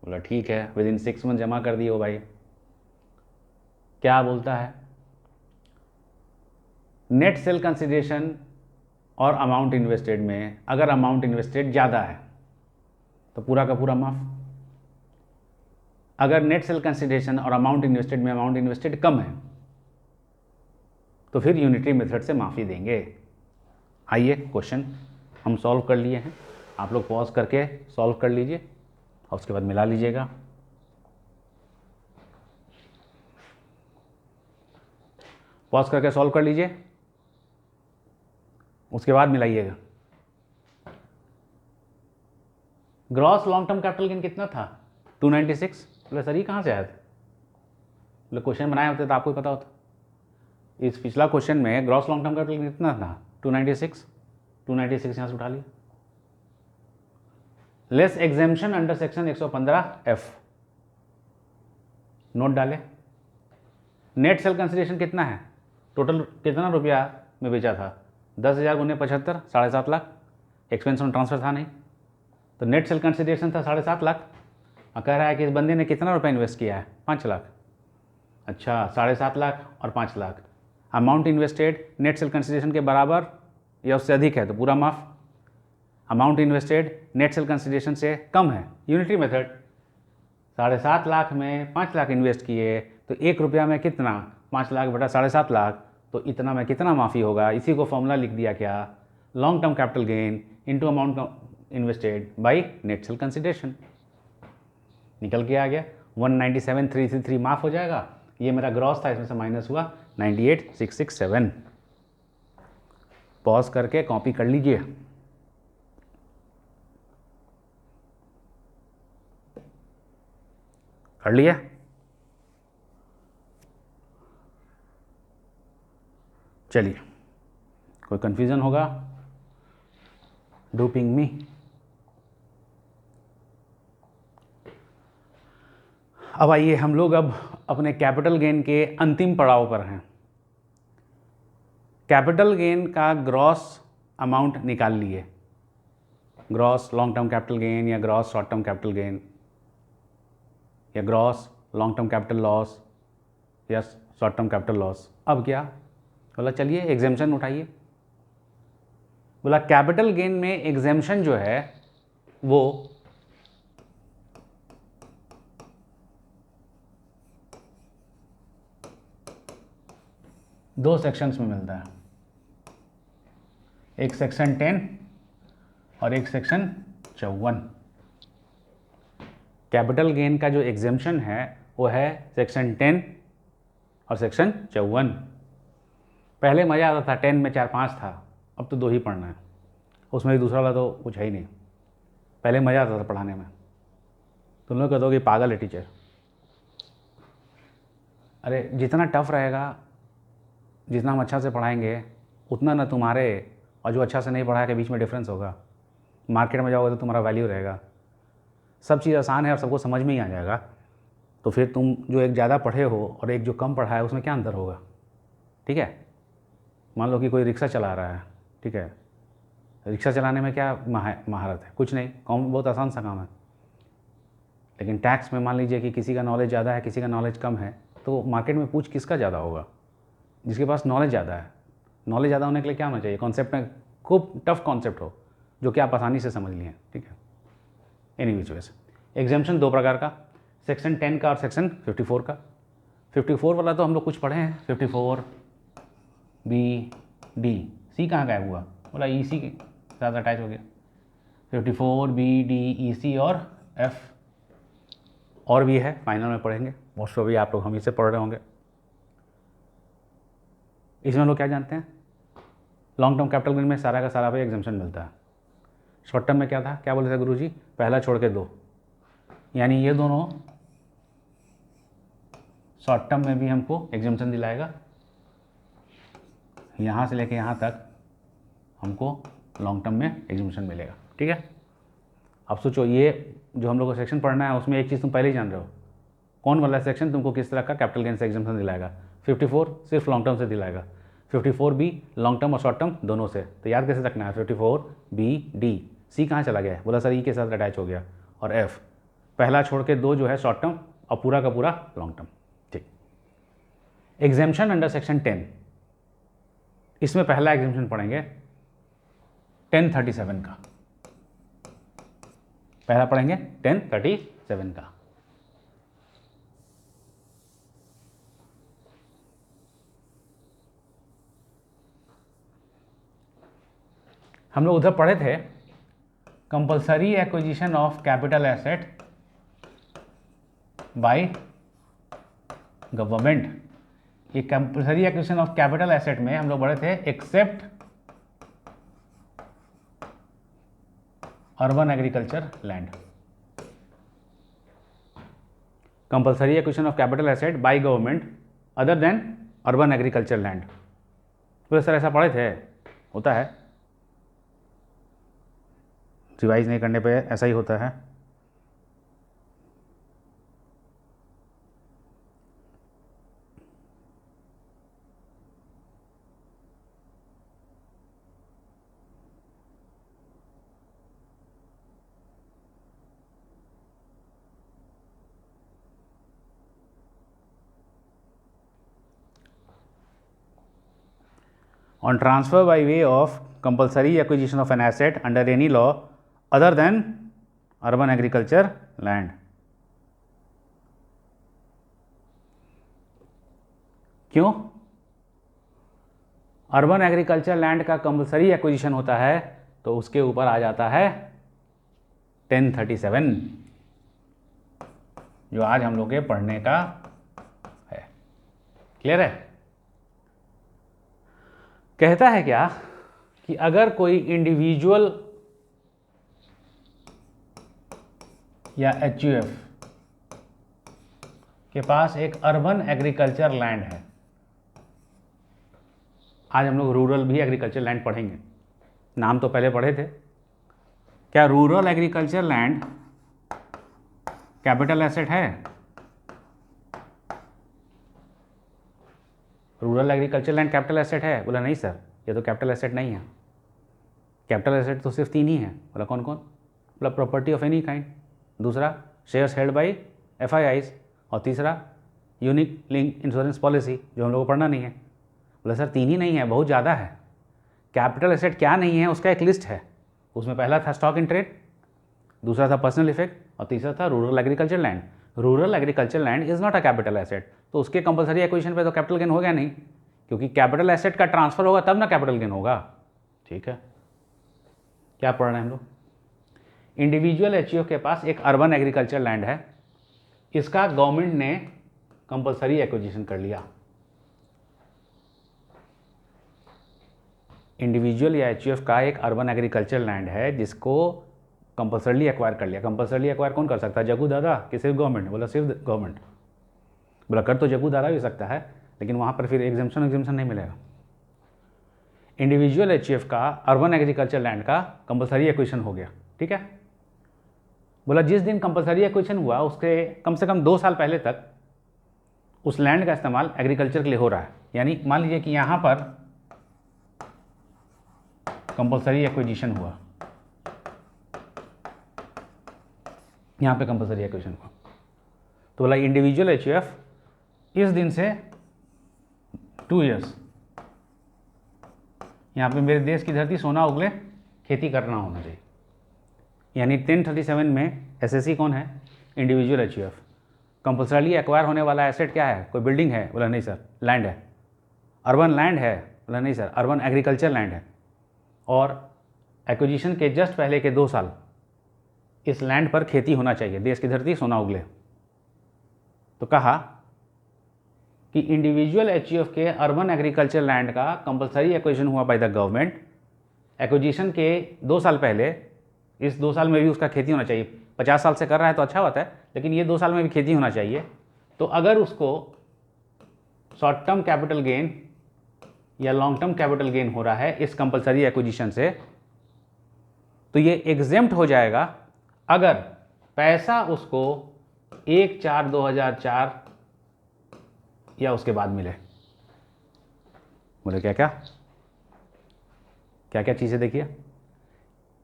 बोला ठीक है, विद इन 6 मंथ जमा कर दिए हो भाई। क्या बोलता है? नेट सेल कंसिडरेशन और अमाउंट इन्वेस्टेड में अगर अमाउंट इन्वेस्टेड ज़्यादा है तो पूरा का पूरा माफ। अगर नेट सेल कंसिडरेशन और अमाउंट इन्वेस्टेड में अमाउंट इन्वेस्टेड कम है तो फिर यूनिटरी मेथड से माफ़ी देंगे। आइए क्वेश्चन हम सॉल्व कर लिए हैं, आप लोग पॉज करके सॉल्व कर लीजिए और उसके बाद मिला लीजिएगा। पॉज करके सॉल्व कर लीजिए, उसके बाद मिलाइएगा। Gross long term capital gain कितना था? 296। बोले सर ये कहाँ से आया था? बोले क्वेश्चन बनाए होते तो आपको पता होता। इस पिछला क्वेश्चन में gross long term capital gain कितना था? 296। 296 यहाँ से उठा लिया। Less exemption under section 115F, note डाले। नेट सेल कंसिडरेशन कितना है? टोटल कितना रुपया में बेचा था, 10,000 गुने 75, 7.5 लाख, एक्सपेंस ऑन ट्रांसफ़र था नहीं, तो नेट सेल कंसिडरेशन था 7.5 लाख। और कह रहा है कि इस बंदे ने कितना रुपया इन्वेस्ट किया है, 5 लाख। अच्छा, 7.5 लाख और 5 lakh, amount invested net sale consideration के बराबर या उससे अधिक है तो पूरा माफ, amount invested net sale consideration से कम है, यूनिटरी मेथड। 7.5 लाख में 5 लाख इन्वेस्ट किए तो 1 रुपया में कितना, 5 लाख बटा 7.5 लाख, तो इतना में कितना माफ़ी होगा, इसी को फॉर्मूला लिख दिया क्या, long term capital gain into amount invested by net sale consideration. निकल के आ गया 197,333 माफ़ हो जाएगा। ये मेरा ग्रॉस था, इसमें से माइनस हुआ 98,667। पॉज करके कॉपी कर लीजिए। कर लिया? चलिए, कोई कंफ्यूजन होगा, डू पिंग मी। अब आइए हम लोग अब अपने कैपिटल गेन के अंतिम पड़ाव पर हैं। कैपिटल गेन का ग्रॉस अमाउंट निकाल लिए, gross long term capital gain या gross short term capital gain या gross long term capital loss या शॉर्ट टर्म कैपिटल लॉस। अब क्या बोला, चलिए एग्जेम्पशन उठाइए। बोला कैपिटल गेन में एग्जेम्पशन जो है वो दो सेक्शंस में मिलता है, एक सेक्शन 10 और एक सेक्शन 54। कैपिटल गेन का जो एग्जेम्पशन है वो है सेक्शन 10 और सेक्शन 54। पहले मज़ा आता था, 10 में 4-5 था, अब तो 2 ही पढ़ना है, उसमें भी दूसरा वाला तो कुछ है ही नहीं। पहले मज़ा आता था पढ़ाने में। तुम लोग कहोगे पागल है टीचर। अरे जितना टफ रहेगा, जितना हम अच्छा से पढ़ाएंगे, उतना ना तुम्हारे और जो अच्छा से नहीं पढ़ाया के बीच में डिफरेंस होगा। मार्केट में जाओगे तो तुम्हारा वैल्यू रहेगा। सब चीज़ आसान है और सबको समझ में ही आ जाएगा, तो फिर तुम जो एक ज़्यादा पढ़े हो और एक जो कम पढ़ा है उसमें क्या अंतर होगा। ठीक है, मान लो कि कोई रिक्शा चला रहा है, ठीक है, रिक्शा चलाने में क्या महारत है, कुछ नहीं, काम बहुत आसान सा काम है। लेकिन टैक्स में मान लीजिए कि किसी का नॉलेज ज़्यादा है, किसी का नॉलेज कम है, तो मार्केट में पूछ किसका ज़्यादा होगा, जिसके पास नॉलेज ज़्यादा है। नॉलेज ज़्यादा होने के लिए क्या होना चाहिए, कॉन्सेप्ट में खूब टफ कॉन्सेप्ट हो जो कि आप आसानी से समझ लिए। ठीक है, एनी विच वेज एग्जाम्पशन 2 प्रकार का, सेक्शन 10 का और सेक्शन 54 का। 54 वाला तो हम लोग कुछ पढ़े हैं, 54 बी डी, सी कहाँ गायब हुआ, बोला ई सी के साथ अटैच हो गया। 54 बी डी ई सी और एफ और भी है, फाइनल में पढ़ेंगे, मोस्ट ऑफ आप लोग हम इसे पढ़ रहे होंगे। इसमें लोग क्या जानते हैं, लॉन्ग टर्म कैपिटल गेन में सारा का सारा पे एग्जाम्पशन मिलता है। शॉर्ट टर्म में क्या था, क्या बोले थे गुरुजी, पहला छोड़ के 2, यानी ये दोनों शॉर्ट टर्म में भी हमको एग्जाम्पशन दिलाएगा, यहाँ से लेके यहाँ तक हमको लॉन्ग टर्म में एग्जाम्पशन मिलेगा। ठीक है, अब सोचो ये जो हम लोग को सेक्शन पढ़ना है उसमें एक चीज़ तुम पहले ही जान रहे हो, कौन वाला सेक्शन तुमको किस तरह का कैपिटल गेन से एग्जाम्पशन दिलाएगा। 54 सिर्फ लॉन्ग टर्म से दिलाएगा, 54 बी लॉन्ग टर्म और शॉर्ट टर्म दोनों से। तो याद कैसे रखना है, 54 बी डी, सी कहाँ चला गया है, बोला सर ई के साथ अटैच हो गया, और एफ पहला छोड़ के 2 जो है शॉर्ट टर्म और पूरा का पूरा लॉन्ग टर्म। ठीक, एग्जाम्पशन अंडर सेक्शन 10, इसमें पहला एग्जाम्पशन पढ़ेंगे 1037 का, पहला पढ़ेंगे 1037 का। हम लोग उधर पढ़े थे compulsory acquisition of capital asset by government. ये compulsory acquisition of capital asset में हम लोग पढ़े थे except urban agriculture land. Compulsory acquisition of capital asset by government other than urban agriculture land. तो सर ऐसा पढ़े थे, होता है, रिवाइज नहीं करने पे ऐसा ही होता है। On transfer by way of compulsory acquisition of an asset under any law other than urban agriculture land. क्यों? अर्बन एग्रीकल्चर लैंड का कंपल्सरी एक्विजिशन होता है तो उसके ऊपर आ जाता है 1037, जो आज हम लोग के पढ़ने का है। क्लियर है? कहता है क्या कि अगर कोई इंडिविजुअल या एचयूएफ के पास एक अर्बन एग्रीकल्चर लैंड है, आज हम लोग रूरल भी एग्रीकल्चर लैंड पढ़ेंगे, नाम तो पहले पढ़े थे। क्या rural agriculture land capital asset है? Rural agriculture land capital asset है? बोला नहीं सर, ये तो कैपिटल एसेट नहीं है। कैपिटल एसेट तो सिर्फ 3 ही है। बोला कौन कौन? बोला प्रॉपर्टी ऑफ एनी काइंड, दूसरा शेयर्स हेल्ड बाय एफआईआईज, और तीसरा यूनिक लिंक इंश्योरेंस पॉलिसी, जो हम लोग को पढ़ना नहीं है। बोला सर 3 ही नहीं है, बहुत ज़्यादा है। कैपिटल एसेट क्या नहीं है उसका एक लिस्ट है, उसमें पहला था स्टॉक इन ट्रेड, दूसरा था पर्सनल इफेक्ट, और तीसरा था rural agriculture land. Rural agriculture land is not a capital asset, तो उसके कंपलसरी एक्विजिशन पे तो कैपिटल गेन हो गया नहीं, क्योंकि कैपिटल एसेट का ट्रांसफर होगा तब ना कैपिटल गेन होगा। ठीक है, क्या पढ़ रहे हैं हम लोग? इंडिविजुअल एचयूएफ के पास एक अर्बन एग्रीकल्चर लैंड है, इसका गवर्नमेंट ने कंपलसरी एक्विजिशन कर लिया। इंडिविजुअल या एचयूएफ का एक अर्बन एग्रीकल्चर लैंड है जिसको कंपलसरली एक्वायर कर लिया। कंपलसरली एक्वायर कौन कर सकता है? जग्गू दादा कि सिर्फ गवर्नमेंट? बोला सिर्फ गवर्नमेंट। बोला कर तो जग्गू दादा भी सकता है, लेकिन वहाँ पर फिर एग्जेम्पशन नहीं मिलेगा। इंडिविजुअल एचयूएफ का अर्बन एग्रीकल्चर लैंड का कंपलसरी एक्विजिशन हो गया। ठीक है, बोला जिस दिन कंपलसरी एक्विजिशन हुआ उसके कम से कम 2 साल पहले तक उस लैंड का इस्तेमाल एग्रीकल्चर के लिए हो रहा है। यानी मान लीजिए कि यहाँ पर कंपलसरी एक्विजिशन हुआ, यहाँ पे कंपलसरी एक्विजिशन हुआ, तो बोला इंडिविजुअल एचयूएफ इस दिन से 2 इयर्स यहाँ पे मेरे देश की धरती सोना उगले खेती करना होना चाहिए। यानी 1037 में एसएससी कौन है? Individual HUF. कंपल्सरली एक्वायर होने वाला एसेट क्या है? कोई बिल्डिंग है? बोला नहीं सर, लैंड है। अर्बन लैंड है? बोला नहीं सर, अर्बन एग्रीकल्चर लैंड है। और एक्विजिशन के जस्ट पहले के 2 साल इस लैंड पर खेती होना चाहिए, देश की धरती सोना उगले। तो कहा कि इंडिविजुअल एचयूएफ के अर्बन एग्रीकल्चर लैंड का कंपलसरी एक्विजिशन हुआ बाय द गवर्नमेंट। एक्विजिशन के 2 साल पहले, इस 2 साल में भी उसका खेती होना चाहिए। 50 साल से कर रहा है तो अच्छा बात है, लेकिन ये 2 साल में भी खेती होना चाहिए। तो अगर उसको शॉर्ट टर्म कैपिटल गेन या लॉन्ग टर्म कैपिटल गेन हो रहा है इस कंपलसरी एक्विजिशन से, तो ये एग्जेम्प्ट हो जाएगा अगर पैसा उसको 1/4/2004 या उसके बाद मिले। बोले क्या क्या क्या क्या चीज़ें देखिए।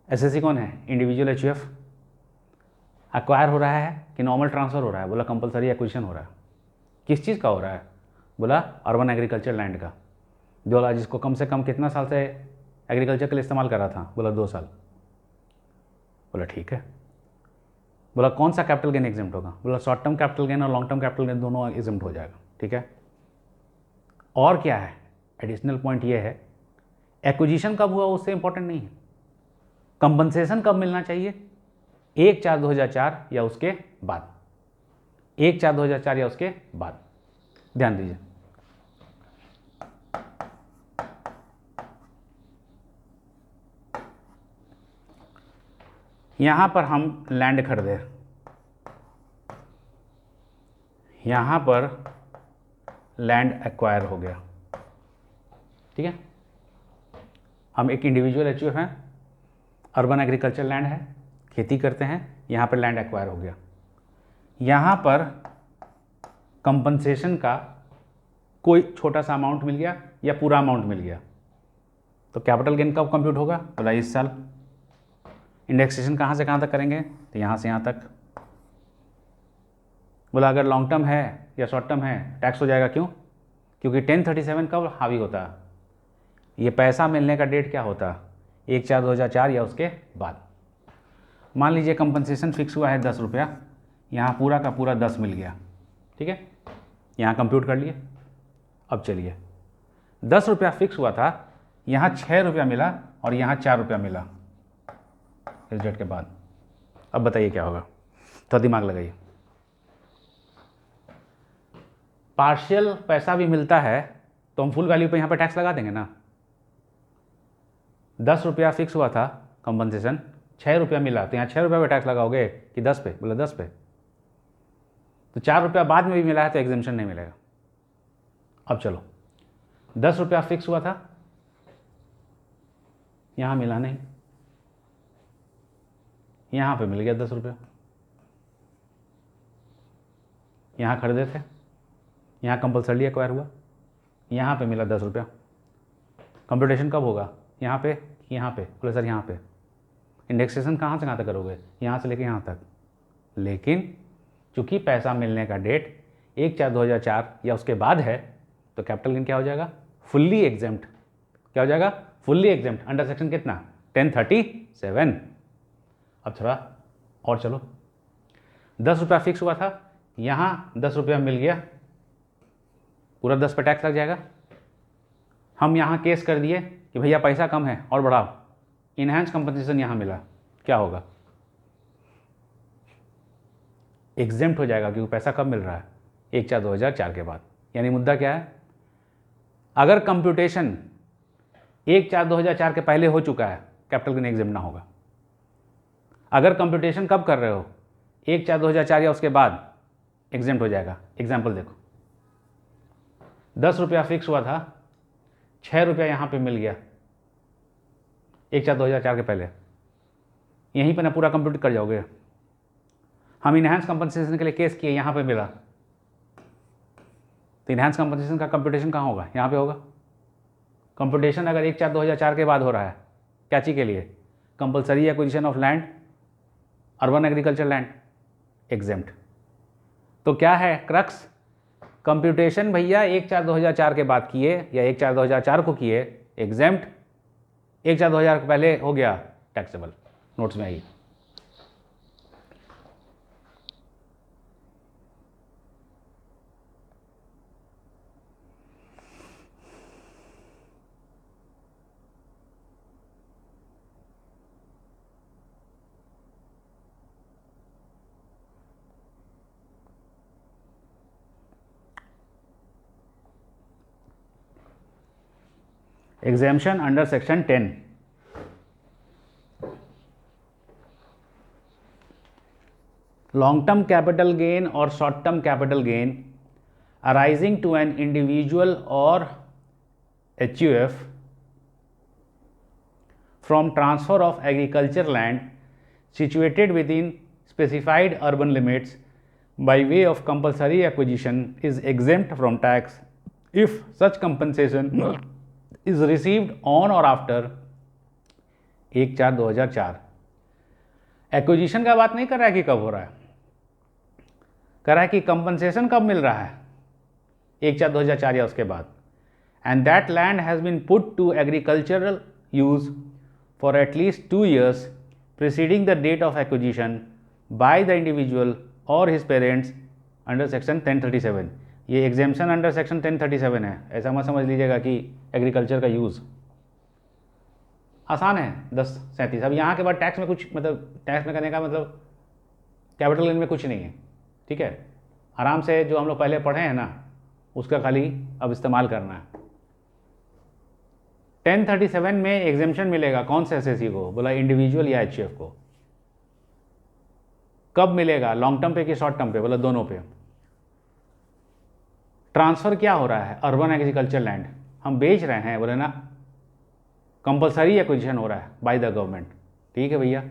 एसएससी कौन है? Individual HUF. एक्वायर हो रहा है कि नॉर्मल ट्रांसफर हो रहा है? बोला कंपलसरी एक्विजिशन हो रहा है। किस चीज़ का हो रहा है? बोला अर्बन एग्रीकल्चर लैंड का। बोला जिसको कम से कम कितना साल से एग्रीकल्चर के लिए इस्तेमाल कर रहा था? बोला 2 साल। बोला ठीक है। बोला कौन सा कैपिटल गेन एग्जेम्प्ट होगा? बोला शॉर्ट टर्म कैपिटल गेन और लॉन्ग टर्म कैपिटल गेन दोनों एग्जेम्प्ट हो जाएगा। ठीक है, और क्या है? एडिशनल पॉइंट ये है, एक्विजिशन कब हुआ उससे इंपॉर्टेंट नहीं है, कंपनसेशन कब मिलना चाहिए? 1/4/2004 या उसके बाद। 1/4/2004 या उसके बाद। ध्यान दीजिए, यहां पर हम लैंड खरीदे, यहां पर लैंड एक्वायर हो गया। ठीक है, हम एक इंडिविजुअल एचयूएफ हैं, अर्बन एग्रीकल्चर लैंड है, खेती करते हैं, यहाँ पर लैंड एक्वायर हो गया। यहाँ पर कंपनसेशन का कोई छोटा सा अमाउंट मिल गया या पूरा अमाउंट मिल गया, तो कैपिटल गेन कब कंप्यूट होगा? बोला इस साल। इंडेक्सेशन कहाँ से कहाँ तक करेंगे? तो यहाँ से यहाँ तक। बोला अगर लॉन्ग टर्म है या शॉर्ट टर्म है टैक्स हो जाएगा। क्यों? क्योंकि 1037 कब हावी होता है? ये पैसा मिलने का डेट क्या होता, 1/4/2004 या उसके बाद। मान लीजिए कंपनसेशन फिक्स हुआ है 10 रुपया, यहाँ पूरा का पूरा 10 मिल गया, ठीक है, यहाँ कंप्यूट कर लिए। अब चलिए 10 रुपया फिक्स हुआ था, यहाँ 6 रुपया मिला और यहाँ 4 रुपया मिला इस डेट के बाद। अब बताइए क्या होगा, तो दिमाग लगाइए। पार्शियल पैसा भी मिलता है तो हम फुल वैल्यू पे यहाँ पे टैक्स लगा देंगे ना। 10 रुपया फिक्स हुआ था कंपनसेशन, 6 रुपया मिला तो यहाँ 6 रुपया पे टैक्स लगाओगे कि 10 पे, बोला 10 पे। तो 4 रुपया बाद में भी मिला है तो एग्जेम्पशन नहीं मिलेगा। अब चलो 10 रुपया फिक्स हुआ था, यहाँ मिला नहीं, यहाँ पे मिल गया 10 रुपया, यहाँ खरीदे थे, यहाँ कंपल्सरी एक्वायर हुआ, यहाँ पे मिला 10 रुपया। कंप्यूटेशन कब होगा, यहाँ पे, यहाँ पे, बोले सर यहाँ पे। इंडेक्सेशन कहाँ से कहाँ तक करोगे, यहाँ से लेके यहाँ तक। लेकिन चूंकि पैसा मिलने का डेट 1/4/2004 या उसके बाद है तो कैपिटल गेन क्या हो जाएगा, फुल्ली एग्जेम्प्ट। क्या हो जाएगा, फुल्ली एग्जेम्प्ट अंडर सेक्शन कितना, 1037। अब थोड़ा और चलो, 10 रुपया फिक्स हुआ था, यहाँ 10 रुपया मिल गया, पूरा 10 पे टैक्स लग जाएगा। हम यहाँ केस कर दिए कि भैया पैसा कम है और बढ़ाओ, इनहैंस कंपनसेशन यहाँ मिला, क्या होगा, एग्जेम्प्ट हो जाएगा क्योंकि पैसा कब मिल रहा है, 1/4/2004 के बाद। यानी मुद्दा क्या है, अगर कंप्यूटेशन 1/4/2004 के पहले हो चुका है कैपिटल गेन एग्जेम्प्ट ना होगा। अगर कंप्यूटेशन कब कर रहे हो, 1/4/2004 या उसके बाद, एग्जेम्प्ट हो जाएगा। एग्जाम्पल देखो, 10 रुपया फिक्स हुआ था, 6 रुपया यहाँ पे मिल गया 1/4/2004 के पहले, यहीं पे ना पूरा कंप्यूट कर जाओगे। हम इनहैंस कंपनसेशन के लिए केस किए, यहाँ पे मिला, तो इनहैंस कंपनसेशन का कंप्यूटेशन कहाँ होगा, यहाँ पे होगा। कंप्यूटेशन अगर 1/4/2004 के बाद हो रहा है, क्या चीज़ के लिए, compulsory acquisition of land, urban agriculture land, exempt. तो क्या है क्रक्स, कंप्यूटेशन भैया 1/4/2004 के बाद किए या 1/4/2004 को किए, एग्जेम्प्ट, 1/4/2004 के पहले हो गया टैक्सेबल। नोट्स में आइए। Exemption under section 10, long term capital gain or short term capital gain arising to an individual or HUF from transfer of agriculture land situated within specified urban limits by way of compulsory acquisition is exempt from tax if such compensation is received on or after 1/4/2004। Acquisition का बात नहीं कर रहा है कि कब हो रहा है, कर रहा है कि कंपनसेशन कब मिल रहा है, 1/4/2004 या उसके बाद। And that land has been put to agricultural use for at least 2 years preceding the date of acquisition by the individual or his parents under section 1037। ये एग्जेम्पशन अंडर सेक्शन 1037 है, ऐसा मत समझ लीजिएगा कि एग्रीकल्चर का यूज़ आसान है 1037। अब यहाँ के बाद टैक्स में कुछ मतलब टैक्स में करने का मतलब कैपिटल गेन में कुछ नहीं है, ठीक है। आराम से जो हम लोग पहले पढ़े हैं ना उसका खाली अब इस्तेमाल करना है। 1037 में एग्जेम्पशन मिलेगा कौन से एसएससी को, बोला इंडिविजुअल या एचयूएफ को। कब मिलेगा, लॉन्ग टर्म पे कि शॉर्ट टर्म पे, बोला दोनों पे। ट्रांसफ़र क्या हो रहा है, अर्बन एग्रीकल्चर लैंड हम बेच रहे हैं, बोले ना कंपलसरी एक्विजिशन हो रहा है बाय द गवर्नमेंट, ठीक है भैया।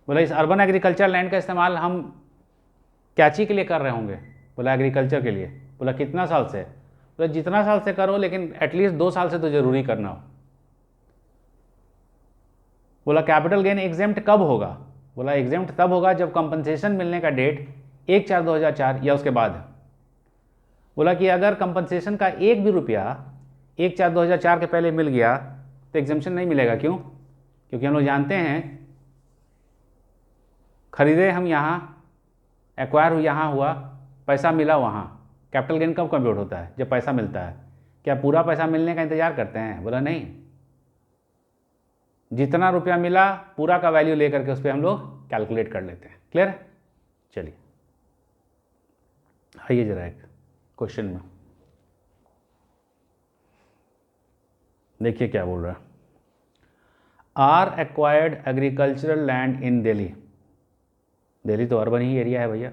बोला इस अर्बन एग्रीकल्चर लैंड का इस्तेमाल हम क्या चीज़ के लिए कर रहे होंगे, बोला एग्रीकल्चर के लिए। बोला कितना साल से, बोला जितना साल से करो लेकिन एटलीस्ट 2 साल से तो ज़रूरी करना हो। बोला कैपिटल गेन एग्जेम्प्ट कब होगा, बोला एग्जेम्प्ट तब होगा जब कंपनसेशन मिलने का डेट 1/4/2004 या उसके बाद है। बोला कि अगर कंपनसेशन का 1 भी रुपया 1/4/2004 के पहले मिल गया तो एग्जम्पशन नहीं मिलेगा। क्यों? क्योंकि हम लोग जानते हैं खरीदे हम यहाँ, एक्वायर यहाँ हुआ, पैसा मिला वहाँ। कैपिटल गेन कब कंप्यूट होता है? जब पैसा मिलता है। क्या पूरा पैसा मिलने का इंतजार करते हैं? बोला नहीं, जितना रुपया मिला पूरा का वैल्यू लेकर के उस पर हम लोग कैलकुलेट कर लेते हैं। क्लियर है? चलिए आइए जरा एक क्वेश्चन में देखिए क्या बोल रहा है। R acquired agricultural land in Delhi. Delhi तो अर्बन ही एरिया है भैया।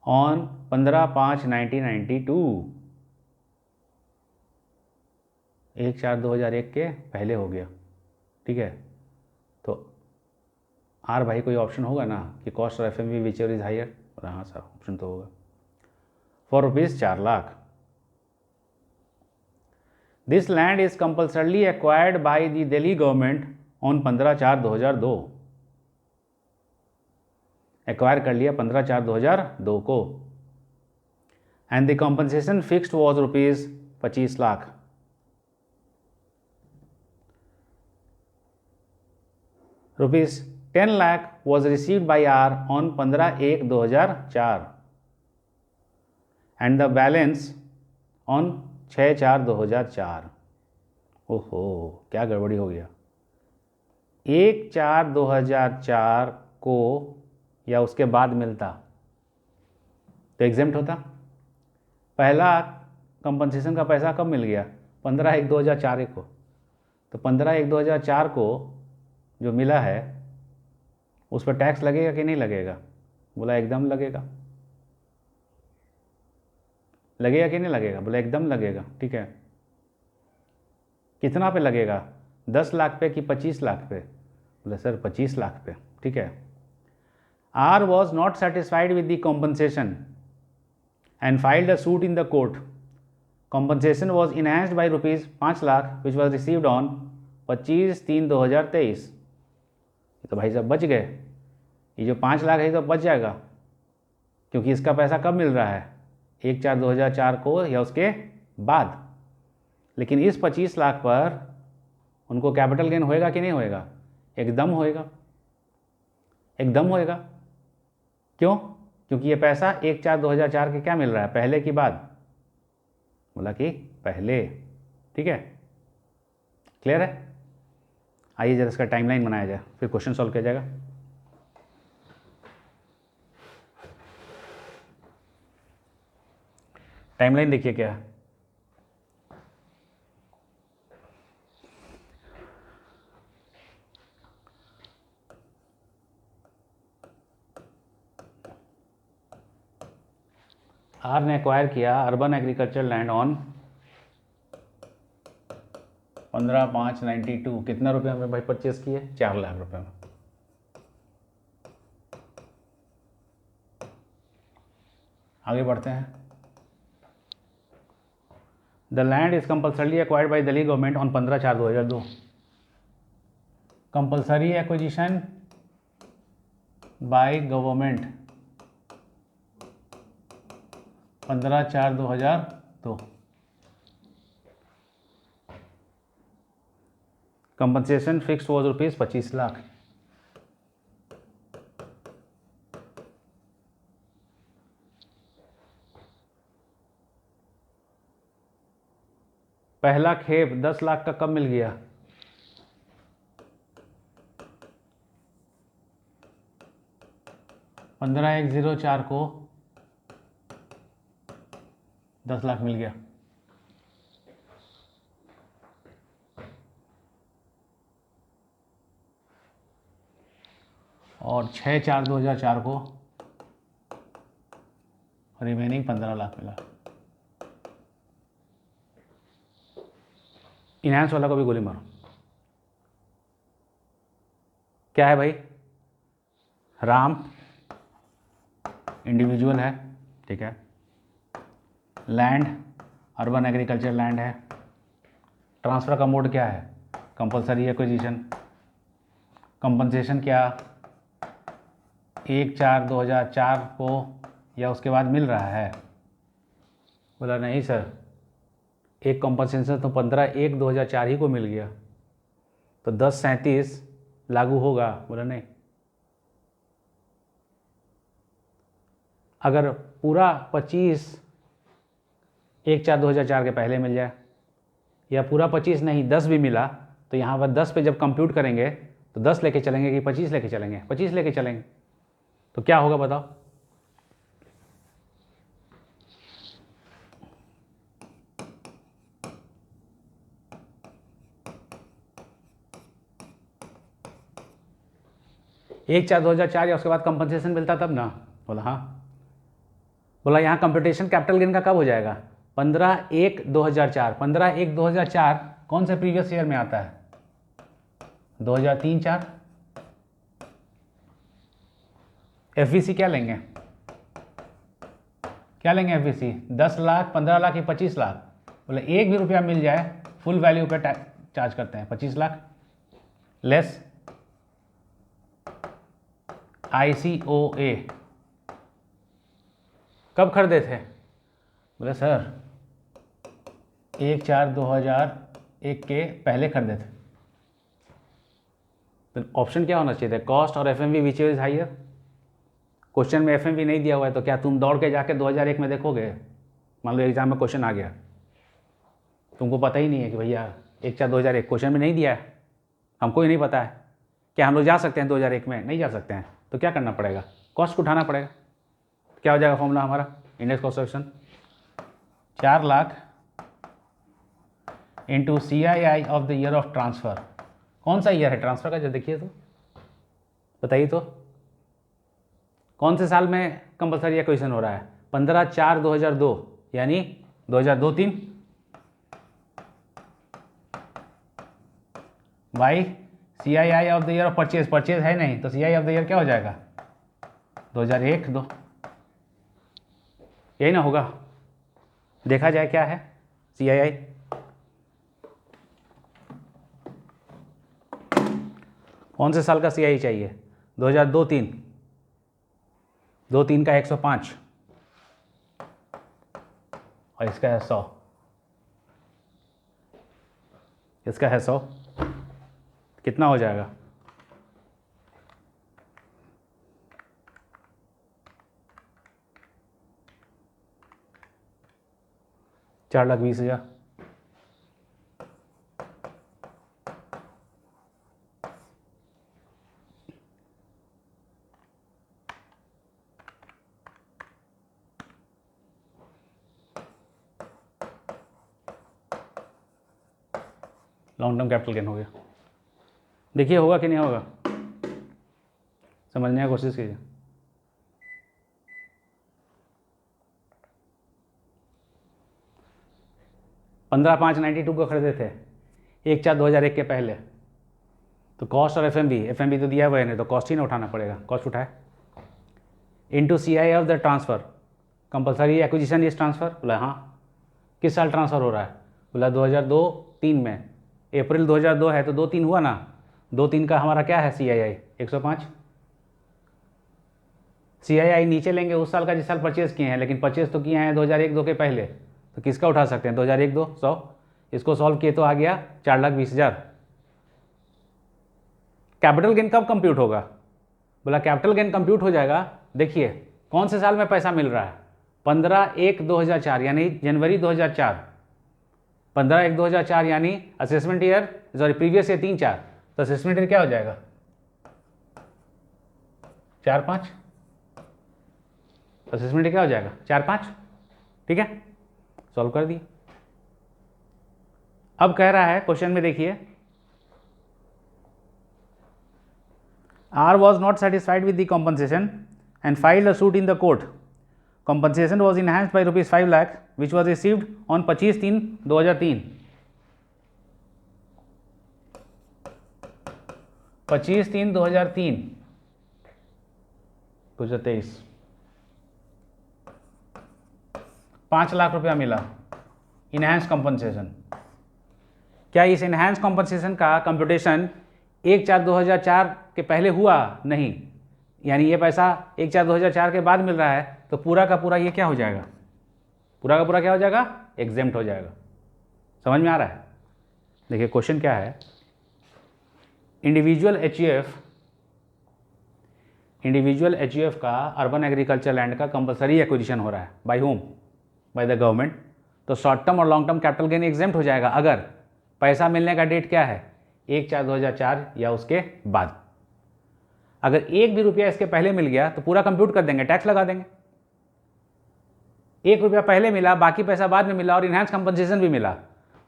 ऑन 15/5/1992, 1/4/2001 के पहले हो गया। ठीक है, तो आर भाई कोई ऑप्शन होगा ना कि cost of FMV which is higher? हाँ सर ऑप्शन तो होगा। For ₹4 lakh. This land is compulsorily acquired by the Delhi government on 15/4/2002। एक्वायर कर लिया 15/4/2002 को। And the compensation fixed was ₹25 lakh. ₹10 lakh was received by R on 15/1/2004 and the balance on 6/4/2004। ओहो क्या गड़बड़ी हो गया। 1/4/2004 को या उसके बाद मिलता तो एग्जेम्प्ट होता। पहला कंपनसेशन का पैसा कब मिल गया? 15/1/2004 को। तो 15/1/2004 को जो मिला है उस पर टैक्स लगेगा कि नहीं लगेगा? बोला एकदम लगेगा। लगेगा कि नहीं लगेगा? बोला एकदम लगेगा। ठीक है, कितना पे लगेगा? 10 लाख पे कि 25 लाख पे? बोला सर 25 लाख पे। ठीक है। R was not satisfied with the compensation and filed a suit in the court. Compensation was enhanced by ₹5 lakh which was received on 25/3/2023। तो भाई साहब बच गए। ये जो 5 लाख है तो बच जाएगा, क्योंकि इसका पैसा कब मिल रहा है? 1/4/2004 को या उसके बाद। लेकिन इस 25 लाख पर उनको कैपिटल गेन होएगा कि नहीं होएगा? एकदम होएगा, एकदम होएगा। क्यों? क्योंकि ये पैसा 1/4/2004 के क्या मिल रहा है, पहले की बाद? बोला कि पहले। ठीक है, क्लियर है? आइए जरा इसका टाइमलाइन बनाया जाए, फिर क्वेश्चन सॉल्व किया जाएगा। टाइमलाइन देखिए क्या है। आर ने एक्वायर किया अर्बन एग्रीकल्चर लैंड ऑन 15/5/92। कितना रुपये में भाई परचेस किए? 4 लाख रुपए में। आगे बढ़ते हैं। The land is compulsorily acquired by Delhi government on 15/4/2002। Compulsory acquisition by government 15/4/2002। Compensation fix was ₹25 lakh. पहला खेप 10 लाख का कब मिल गया? (15/1/04) को 10 लाख मिल गया। और 6/4/2004 को रिमेनिंग 15 लाख मिला। इनहैंस वाला को भी गोली मारो। क्या है भाई? राम इंडिविजुअल है, ठीक है। लैंड अर्बन एग्रीकल्चर लैंड है। ट्रांसफ़र का मोड क्या है? Compulsory acquisition. कंपनसेशन क्या 1/4/2004 को या उसके बाद मिल रहा है? बोला नहीं सर, एक कॉम्पनसेशन तो 15/1/2004 ही को मिल गया, तो 10/37 लागू होगा। बोला नहीं, अगर पूरा 25/1/4/2004 के पहले मिल जाए, या पूरा 25 नहीं 10 भी मिला, तो यहाँ पर 10 पे जब कंप्यूट करेंगे तो 10 लेके चलेंगे कि 25 लेके चलेंगे? 25 लेके चलेंगे। तो क्या होगा बताओ? एक 4/2004 या उसके बाद कंपनसेशन मिलता तब ना? बोला हाँ। बोला यहाँ कंप्यूटेशन कैपिटल गेन का कब हो जाएगा? 15/1/2004। 15/1/2004 कौन से प्रीवियस ईयर में आता है? 2003-4। एफवीसी क्या लेंगे? क्या लेंगे एफवीसी? 10 लाख, 15 लाख या 25 लाख? बोले एक भी रुपया मिल जाए फुल वैल्यू पे चार्ज करते हैं 25 लाख लेस ICOA। कब खरीदे थे? बोले सर 1/4/2001 के पहले खरीदे थे। तो ऑप्शन क्या होना चाहिए था? कॉस्ट और FMV which is higher. Question में FMV नहीं दिया हुआ है, तो क्या तुम दौड़ के जाके 2001 में देखोगे? मान लो एग्जाम में क्वेश्चन आ गया, तुमको पता ही नहीं है कि भैया 1/4/2001 क्वेश्चन में नहीं दिया है, हमको ही नहीं पता है, क्या हम लोग जा सकते हैं 2001 में? नहीं जा सकते हैं। तो क्या करना पड़ेगा? कॉस्ट उठाना पड़ेगा। क्या हो जाएगा फॉर्मूला हमारा? Index cost option 4 lakh into CII of the year of transfer. कौन सा ईयर है ट्रांसफ़र का? जो देखिए तो बताइए तो, कौन से साल में कंपलसरी एक्विजिशन हो रहा है? 15/4/2002 यानी 2002-3 by CII of the year of purchase. Purchase है नहीं तो CII ऑफ द ईयर क्या हो जाएगा? 2001-2। यही ना होगा? देखा जाए क्या है CII। कौन से साल का CII चाहिए? 2002-3। 2-3 का 105 और इसका है 100। इसका है 100, कितना हो जाएगा? $4,20,000। लॉन्ग टर्म कैपिटल गेन हो गया। देखिए होगा कि नहीं होगा, समझने की कोशिश कीजिए। $15,592 को खरीदे थे 1/4/2001 के पहले, तो कॉस्ट और FMV तो दिया हुआ है, नहीं तो कॉस्ट ही ना उठाना पड़ेगा। कॉस्ट उठाए into CII of the transfer. Compulsory acquisition is transfer. बोला हाँ। किस साल ट्रांसफ़र हो रहा है? बोला 2002-3 में। अप्रैल 2002 है तो 2-3 हुआ ना? 2-3 का हमारा क्या है CII? 105। CII नीचे लेंगे उस साल का जिस साल परचेज किए हैं, लेकिन परचेज तो किए हैं 2001-2 के पहले, तो किसका उठा सकते हैं? 2001-2 100। इसको सॉल्व किए तो आ गया 4,20,000। कैपिटल गेन कब कंप्यूट होगा? बोला कैपिटल गेन कंप्यूट हो जाएगा, देखिए कौन से साल में पैसा मिल रहा है? 15/1/2004 यानी जनवरी 2004। 15/1/2004 यानी assessment year, sorry previous year 3-4, तो असेसमेंट ईयर क्या हो जाएगा? 4-5। असेसमेंट ईयर क्या हो जाएगा? 4-5। ठीक है, सॉल्व कर दिए। अब कह रहा है क्वेश्चन में, देखिए R was not satisfied with the compensation and filed a suit in the court. Compensation was enhanced by rupees 5 lakh which was received on 25/3/2003. 25/3/2003 2023 5 lakh रुपया मिला इनहैंस कॉम्पनसेशन। क्या इस इनहैंस कॉम्पनसेशन का कंप्यूटेशन 1/4/2004 के पहले हुआ? नहीं, यानी ये पैसा 1/4/2004 के बाद मिल रहा है, तो पूरा का पूरा ये क्या हो जाएगा? पूरा का पूरा क्या हो जाएगा, एग्जेम्प्ट हो जाएगा। समझ में आ रहा है? देखिए क्वेश्चन क्या है, इंडिविजुअल एचयूएफ का अर्बन एग्रीकल्चर लैंड का कंपलसरी एक्विजिशन हो रहा है, by whom, by the government. तो शॉर्ट टर्म और long term capital gain exempt हो जाएगा अगर पैसा मिलने का डेट क्या है, 1/4/2004 या उसके बाद। अगर एक भी रुपया इसके पहले मिल गया तो पूरा कंप्यूट कर देंगे, टैक्स लगा देंगे। 1 रुपया पहले मिला, बाकी पैसा बाद में मिला और इनहैंस कंपनसेशन भी मिला,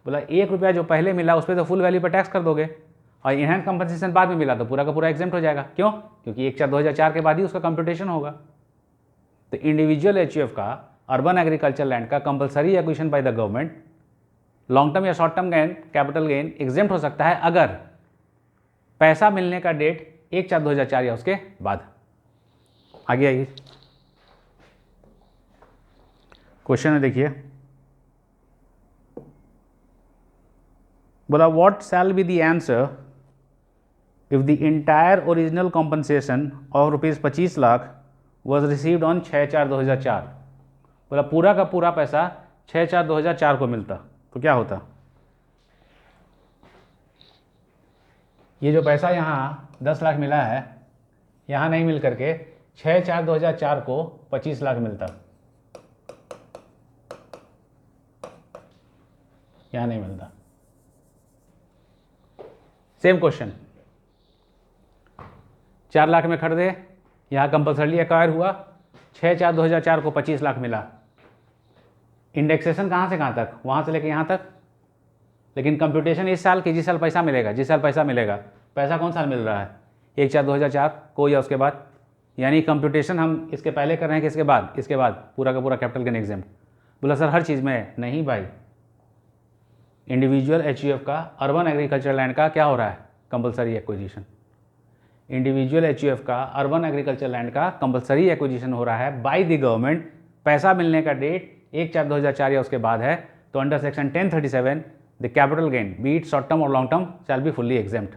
बोला 1 रुपया जो पहले मिला उस पर तो फुल वैल्यू पर टैक्स कर दोगे, और इनहैंस कंपनसेशन बाद में मिला तो पूरा का पूरा एग्जेम्प्ट हो जाएगा। क्यों? क्योंकि 1/4/2004 के बाद ही उसका कंप्यूटेशन होगा। तो इंडिविजुअल एचयूएफ का अर्बन एग्रीकल्चर लैंड का compulsory acquisition by the government, long term या short term gain capital gain exempt हो सकता है अगर पैसा मिलने का डेट 1/4/2004 या उसके बाद। आगे आइए, क्वेश्चन है देखिए, बोला what shall be the answer if the entire original compensation of ₹25 lakh was received on 6/4/2004। बोला पूरा का पूरा पैसा 6/4/2004 को मिलता तो क्या होता? ये जो पैसा यहाँ 10 लाख मिला है, यहाँ नहीं मिल करके 6/4/2004 को 25 लाख मिलता, यहाँ नहीं मिलता। सेम क्वेश्चन, 4 लाख में खरीदे, यहाँ कंपल्सरी एक्वायर हुआ, 6/4/2004 को 25 लाख मिला। इंडेक्सेशन कहाँ से कहाँ तक, वहाँ से लेके यहाँ तक, लेकिन कंप्यूटेशन इस साल की जिस साल पैसा मिलेगा, पैसा कौन साल मिल रहा है, 1/4/2004 को या उसके बाद। यानी कंप्यूटेशन हम इसके पहले कर रहे हैं कि इसके बाद, इसके बाद पूरा का पूरा कैपिटल गेन एग्जेम्प्ट। बोला सर हर चीज़ में नहीं भाई, इंडिविजुअल एचयूएफ का अर्बन एग्रीकल्चर लैंड का क्या हो रहा है, कंपलसरी एक्विजिशन। इंडिविजुअल एचयूएफ का अर्बन एग्रीकल्चर लैंड का कंपलसरी एक्विजिशन हो रहा है बाय द गवर्नमेंट, पैसा मिलने का डेट 1/4/2004 या उसके बाद है। तो under section 1037 the capital gain be it short term और long term shall be fully exempt.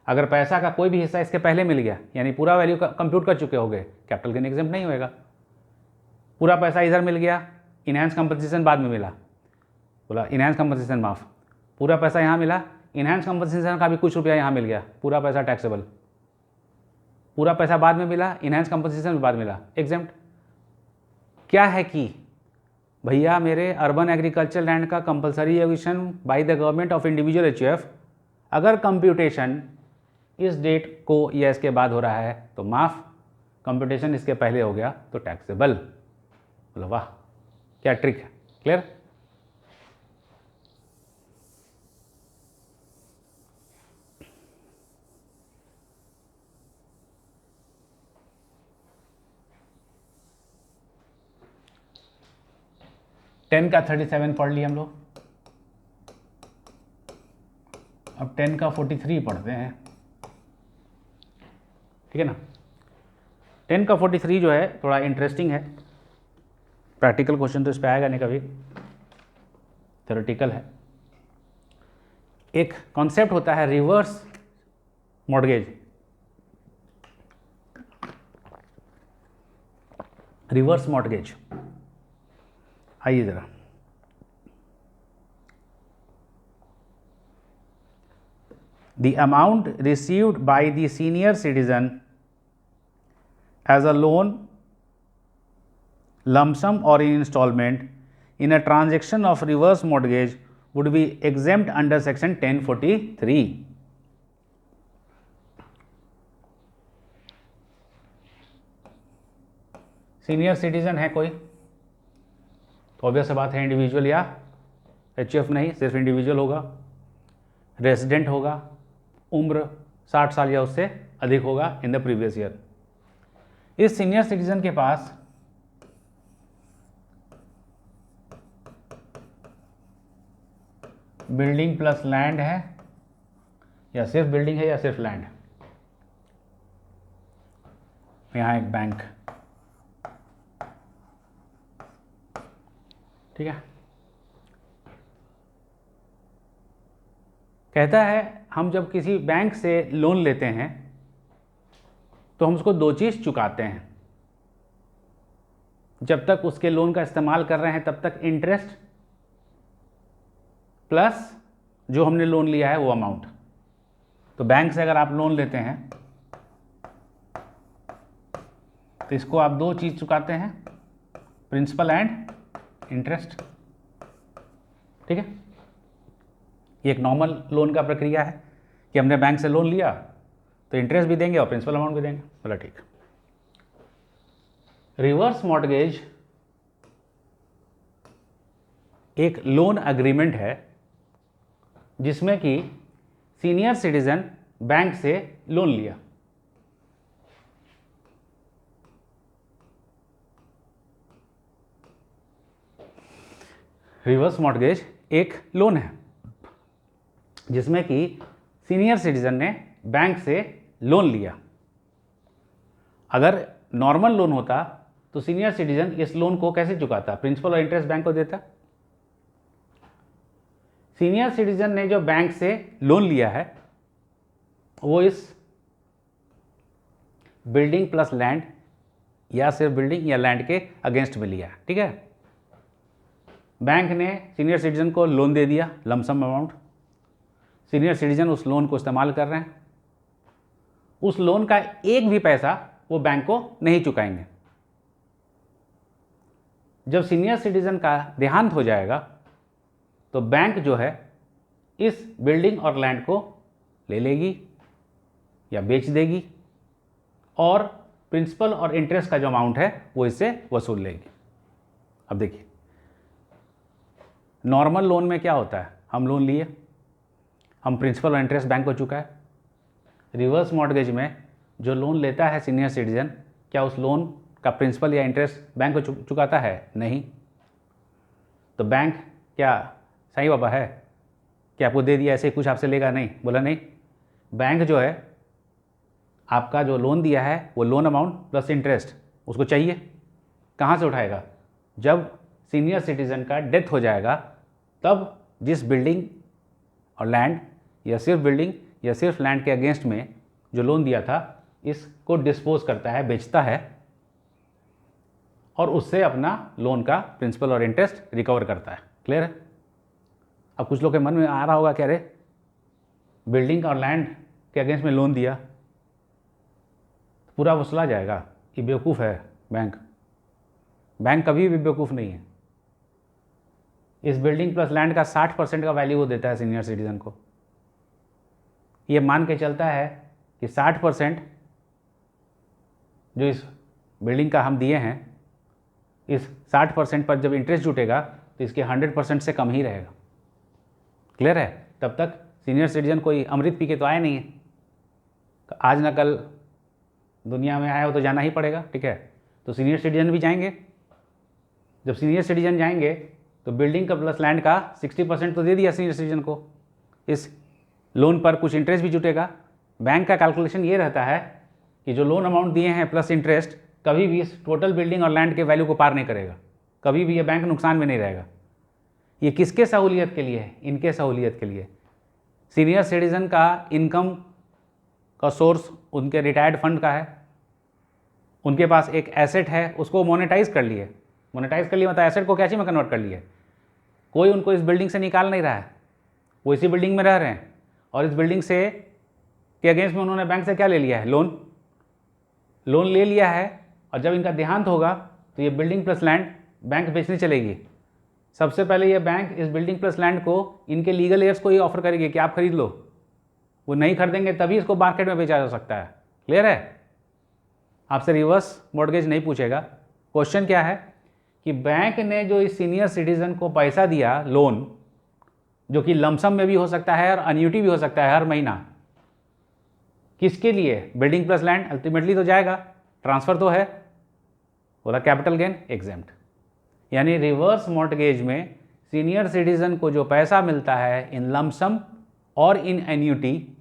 अगर पैसा का कोई भी हिस्सा इसके पहले मिल गया, यानी पूरा वैल्यू कंप्यूट कर चुके होंगे, कैपिटल गेन एग्जेम्प्ट नहीं होएगा। पूरा पैसा इधर मिल गया, इनहैंस कंपनसेशन बाद में मिला, बोला इनहैंस कंपनसेशन माफ, पूरा पैसा यहाँ मिला, इनहैंस कंपनसेशन का भी कुछ रुपया यहाँ मिल गया, पूरा पैसा टैक्सेबल। पूरा पैसा बाद में मिला, इनहैंस कंपनसेशन भी बाद मिला, एग्जेम्प्ट। क्या है कि भैया मेरे अर्बन एग्रीकल्चर लैंड का compulsory acquisition by the government of individual HUF, अगर कंप्यूटेशन इस डेट को या इसके बाद हो रहा है तो माफ़, कंप्यूटेशन इसके पहले हो गया तो टैक्सेबल। बोलो वाह क्या ट्रिक है, क्लियर? टेन का 37 पढ़ लिया हम लोग, अब 10 का 43 पढ़ते हैं, ठीक है ना। 10 का 43 जो है थोड़ा इंटरेस्टिंग है, प्रैक्टिकल क्वेश्चन तो इस पर आएगा नहीं कभी, थ्योरेटिकल है। एक कॉन्सेप्ट होता है रिवर्स मॉर्गेज। रिवर्स मॉर्गेज, आइए जरा, the amount received by the senior citizen as a loan, lump sum or in installment in a transaction of reverse mortgage would be exempt under section 1043. Senior citizen है कोई तो ऑब्वियस बात है इंडिविजुअल या एचयूएफ नहीं, सिर्फ इंडिविजुअल होगा, रेजिडेंट होगा, उम्र 60 साल या उससे अधिक होगा इन द प्रीवियस ईयर। इस सीनियर सिटीजन के पास बिल्डिंग प्लस लैंड है, या सिर्फ बिल्डिंग है या सिर्फ लैंड। यहाँ एक बैंक, ठीक है, कहता है हम जब किसी बैंक से लोन लेते हैं तो हम उसको 2 चीज़ चुकाते हैं। जब तक उसके लोन का इस्तेमाल कर रहे हैं तब तक इंटरेस्ट प्लस जो हमने लोन लिया है वो अमाउंट। तो बैंक से अगर आप लोन लेते हैं तो इसको आप दो चीज़ चुकाते हैं, प्रिंसिपल एंड इंटरेस्ट। ठीक है, ये एक नॉर्मल लोन का प्रक्रिया है कि हमने बैंक से लोन लिया तो इंटरेस्ट भी देंगे और प्रिंसिपल अमाउंट भी देंगे। बोला ठीक। रिवर्स मॉर्टगेज एक लोन एग्रीमेंट है जिसमें कि सीनियर सिटीजन बैंक से लोन लिया। रिवर्स मॉर्टगेज एक लोन है जिसमें कि सीनियर सिटीजन ने बैंक से लोन लिया। अगर नॉर्मल लोन होता तो सीनियर सिटीजन इस लोन को कैसे चुकाता? प्रिंसिपल और इंटरेस्ट बैंक को देता। सीनियर सिटीजन ने जो बैंक से लोन लिया है वो इस बिल्डिंग प्लस लैंड या सिर्फ बिल्डिंग या लैंड के अगेंस्ट में लिया। ठीक है, बैंक ने सीनियर सिटीजन को लोन दे दिया, लमसम अमाउंट। सीनियर सिटीजन उस लोन को इस्तेमाल कर रहे हैं, उस लोन का एक भी पैसा वो बैंक को नहीं चुकाएंगे। जब सीनियर सिटीजन का देहांत हो जाएगा तो बैंक जो है इस बिल्डिंग और लैंड को ले लेगी या बेच देगी और प्रिंसिपल और इंटरेस्ट का जो अमाउंट है वो इससे वसूल लेगी। अब देखिए, नॉर्मल लोन में क्या होता है, हम लोन लिए, हम प्रिंसिपल और इंटरेस्ट बैंक को चुकाए। रिवर्स मॉर्टगेज में जो लोन लेता है सीनियर सिटीजन, क्या उस लोन का प्रिंसिपल या इंटरेस्ट बैंक को चुकाता है? नहीं। तो बैंक क्या साईं बाबा है कि आपको दे दिया ऐसे ही कुछ आपसे लेगा? नहीं। बोला नहीं, बैंक जो है आपका जो लोन दिया है वो लोन अमाउंट प्लस इंटरेस्ट उसको चाहिए। कहाँ से उठाएगा? जब सीनियर सिटीजन का डेथ हो जाएगा तब जिस बिल्डिंग और लैंड या सिर्फ बिल्डिंग या सिर्फ लैंड के अगेंस्ट में जो लोन दिया था इसको डिस्पोज करता है, बेचता है और उससे अपना लोन का प्रिंसिपल और इंटरेस्ट रिकवर करता है। क्लियर है? अब कुछ लोग के मन में आ रहा होगा, कह रहे बिल्डिंग और लैंड के अगेंस्ट में लोन दिया पूरा वसूला जाएगा, ये बेवकूफ़ है बैंक। बैंक कभी भी बेवकूफ़ नहीं है। इस बिल्डिंग प्लस लैंड का 60% का वैल्यू वो देता है सीनियर सिटीजन को। ये मान के चलता है कि 60% जो इस बिल्डिंग का हम दिए हैं, इस 60% पर जब इंटरेस्ट जुटेगा तो इसके 100% से कम ही रहेगा। क्लियर है? तब तक सीनियर सिटीजन कोई अमृत पी के तो आया नहीं है, आज ना कल दुनिया में आया हो तो जाना ही पड़ेगा। ठीक है, तो सीनियर सिटीजन भी जाएंगे। जब सीनियर सिटीजन जाएंगे तो बिल्डिंग का प्लस लैंड का 60% तो दे दिया सीनियर सिटीजन को, इस लोन पर कुछ इंटरेस्ट भी जुटेगा। बैंक का कैलकुलेशन ये रहता है कि जो लोन अमाउंट दिए हैं प्लस इंटरेस्ट कभी भी इस टोटल बिल्डिंग और लैंड के वैल्यू को पार नहीं करेगा, कभी भी ये बैंक नुकसान में नहीं रहेगा। ये किसके सहूलियत के लिए है? इनके सहूलियत के लिए। सीनियर सिटीजन का इनकम का सोर्स उनके रिटायर्ड फंड का है, उनके पास एक एसेट है, उसको मोनेटाइज कर लिए। मोनेटाइज कर लिए मतलब एसेट को कैश में कन्वर्ट कर लिए। कोई उनको इस बिल्डिंग से निकाल नहीं रहा है, वो इसी बिल्डिंग में रह रहे हैं और इस बिल्डिंग से के अगेंस्ट में उन्होंने बैंक से क्या ले लिया है? लोन ले लिया है। और जब इनका देहांत होगा तो ये बिल्डिंग प्लस लैंड बैंक बेचने चलेगी। सबसे पहले ये बैंक इस बिल्डिंग प्लस लैंड को इनके लीगल एयर्स को ही ऑफर करेगी कि आप खरीद लो। वो नहीं खरीदेंगे तभी इसको मार्केट में बेचा जा सकता है। क्लियर है? आपसे रिवर्स मॉर्टगेज नहीं पूछेगा। क्वेश्चन क्या है कि बैंक ने जो इस सीनियर सिटीजन को पैसा दिया लोन, जो कि लमसम में भी हो सकता है और अन्यूटी भी हो सकता है हर महीना, किसके लिए? बिल्डिंग प्लस लैंड अल्टीमेटली तो जाएगा, ट्रांसफर तो है, बोला कैपिटल गेन एग्जेम्प्ट। यानी रिवर्स मॉर्टगेज में सीनियर सिटीजन को जो पैसा मिलता है इन लमसम और इन एन्यूटी,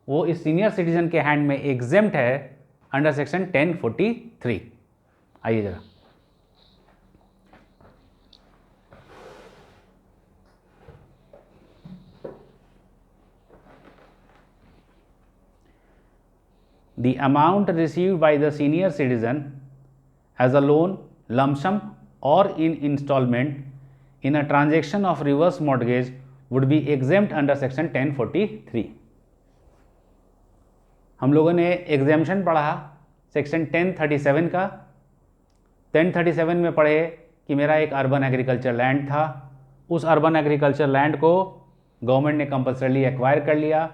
वो इस सीनियर सिटीजन के हैंड में एग्जेम्प्ट है अंडर सेक्शन 1043। आइए जरा, the amount received by the senior citizen as a loan lump sum और in instalment in a transaction of reverse mortgage would be exempt under section 1043। हम लोगों ने एग्जेम्पशन पढ़ा सेक्शन 1037 का। 1037 में पढ़े कि मेरा एक अर्बन एग्रीकल्चर लैंड था, उस अर्बन एग्रीकल्चर लैंड को गवर्नमेंट ने कंपल्सरीली एक्वायर कर लिया।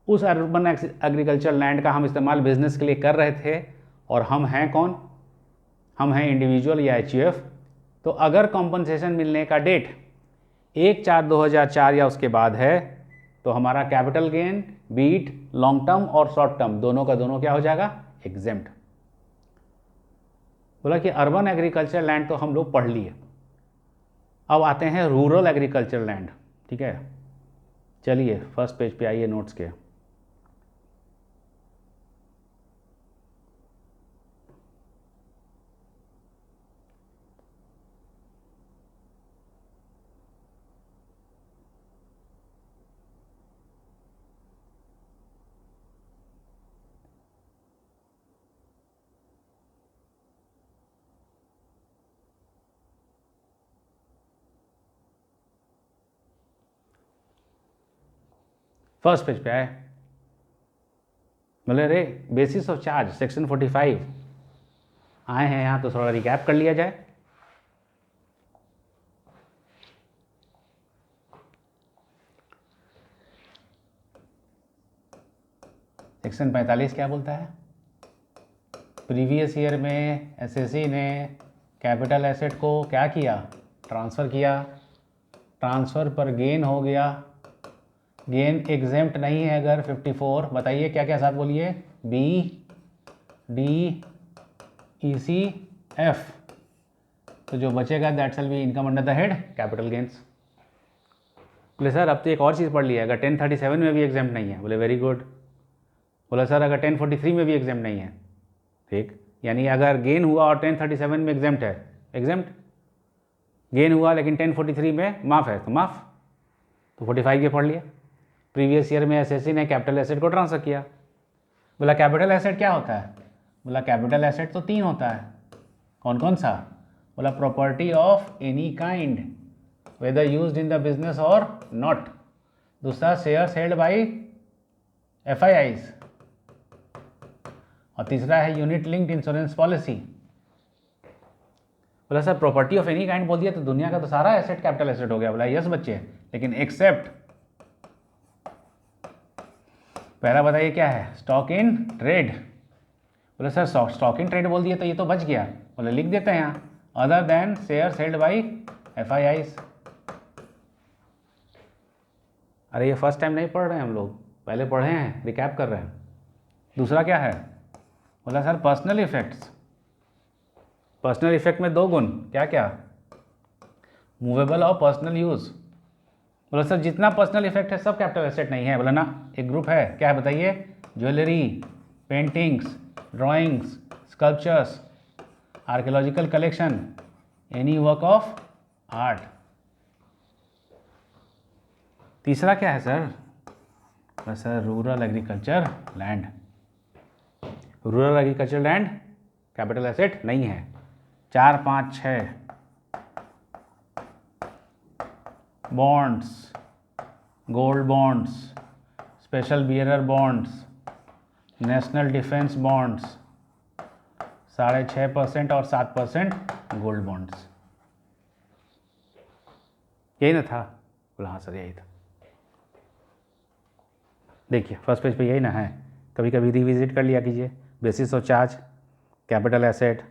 उस अर्बन एग्रीकल्चर लैंड का हम इस्तेमाल बिजनेस के लिए कर रहे थे, और हम हैं कौन? हम हैं इंडिविजुअल या एचयूएफ। तो अगर कॉम्पनसेशन मिलने का डेट 1/4/2004 या उसके बाद है, तो हमारा capital gain be it long term और शॉर्ट टर्म दोनों का दोनों क्या हो जाएगा? एग्जेम्प्ट। बोला कि अर्बन एग्रीकल्चर लैंड तो हम लोग पढ़ लिए, अब आते हैं रूरल एग्रीकल्चर लैंड। ठीक है, चलिए फर्स्ट पेज पे आइए नोट्स के। फर्स्ट पेज पे आए, बोले रे बेसिस ऑफ चार्ज सेक्शन 45 आए हैं यहाँ, तो थोड़ा रिकैप कर लिया जाए। सेक्शन 45 क्या बोलता है? प्रीवियस ईयर में एसएससी ने कैपिटल एसेट को क्या किया? ट्रांसफ़र किया। ट्रांसफ़र पर गेन हो गया, गेन एग्जेम्प्ट नहीं है अगर 54। बताइए क्या क्या साथ बोलिए? B D E C F. तो जो बचेगा that shall be income under the head capital gains. बोले सर अब तो एक और चीज़ पढ़ लिया, अगर 1037 में भी एग्जाम्प्ट नहीं है। बोले वेरी गुड। बोला सर अगर 1043 में भी एग्जाम्प्ट नहीं है। ठीक, यानी अगर गेन हुआ और 1037 में एग्जाम्प्ट है, एग्जाम्प्ट। गेन हुआ लेकिन 1043 में माफ़ है, तो माफ़। तो 45 ये पढ़ लिया। प्रीवियस ईयर में एसएससी ने कैपिटल एसेट को ट्रांसफर किया। बोला कैपिटल एसेट क्या होता है? बोला कैपिटल एसेट तो 3 होता है। कौन कौन सा? बोला property of any kind whether used in the business or not. दूसरा शेयर्स हेल्ड बाय एफआईआईज। और तीसरा है यूनिट लिंक्ड इंश्योरेंस पॉलिसी। बोला sir property of any kind बोल दिया तो दुनिया का तो सारा एसेट कैपिटल एसेट हो गया। बोला यस बच्चे, लेकिन एक्सेप्ट, पहला बताइए क्या है? Stock in trade. बोले सर स्टॉक इन ट्रेड बोल दिया तो ये तो बच गया। बोले लिख देते हैं यहाँ, other than shares held by FIIs. अरे ये फर्स्ट टाइम नहीं पढ़ रहे हैं हम लोग, पहले पढ़े हैं, रिकैप कर रहे हैं। दूसरा क्या है? बोला sir personal effects. Personal effect में 2 गुण, क्या क्या? मूवेबल और पर्सनल यूज। बोला सर जितना पर्सनल इफेक्ट है सब कैपिटल एसेट नहीं है। बोला ना, एक ग्रुप है, क्या है बताइए? Jewellery, paintings, drawings, sculptures, archaeological collection, any work of art. तीसरा क्या है सर? बोला sir rural agriculture land. Rural agriculture land capital asset नहीं है। 4, 5, 6 bonds, gold bonds, special bearer bonds, national defence bonds, 6.5% और 7% गोल्ड बॉन्ड्स। यही ना था? बोला हाँ सर यही था। देखिए फर्स्ट पेज पे यही ना है, कभी कभी रिविजिट कर लिया कीजिए। Basis of charge, capital asset,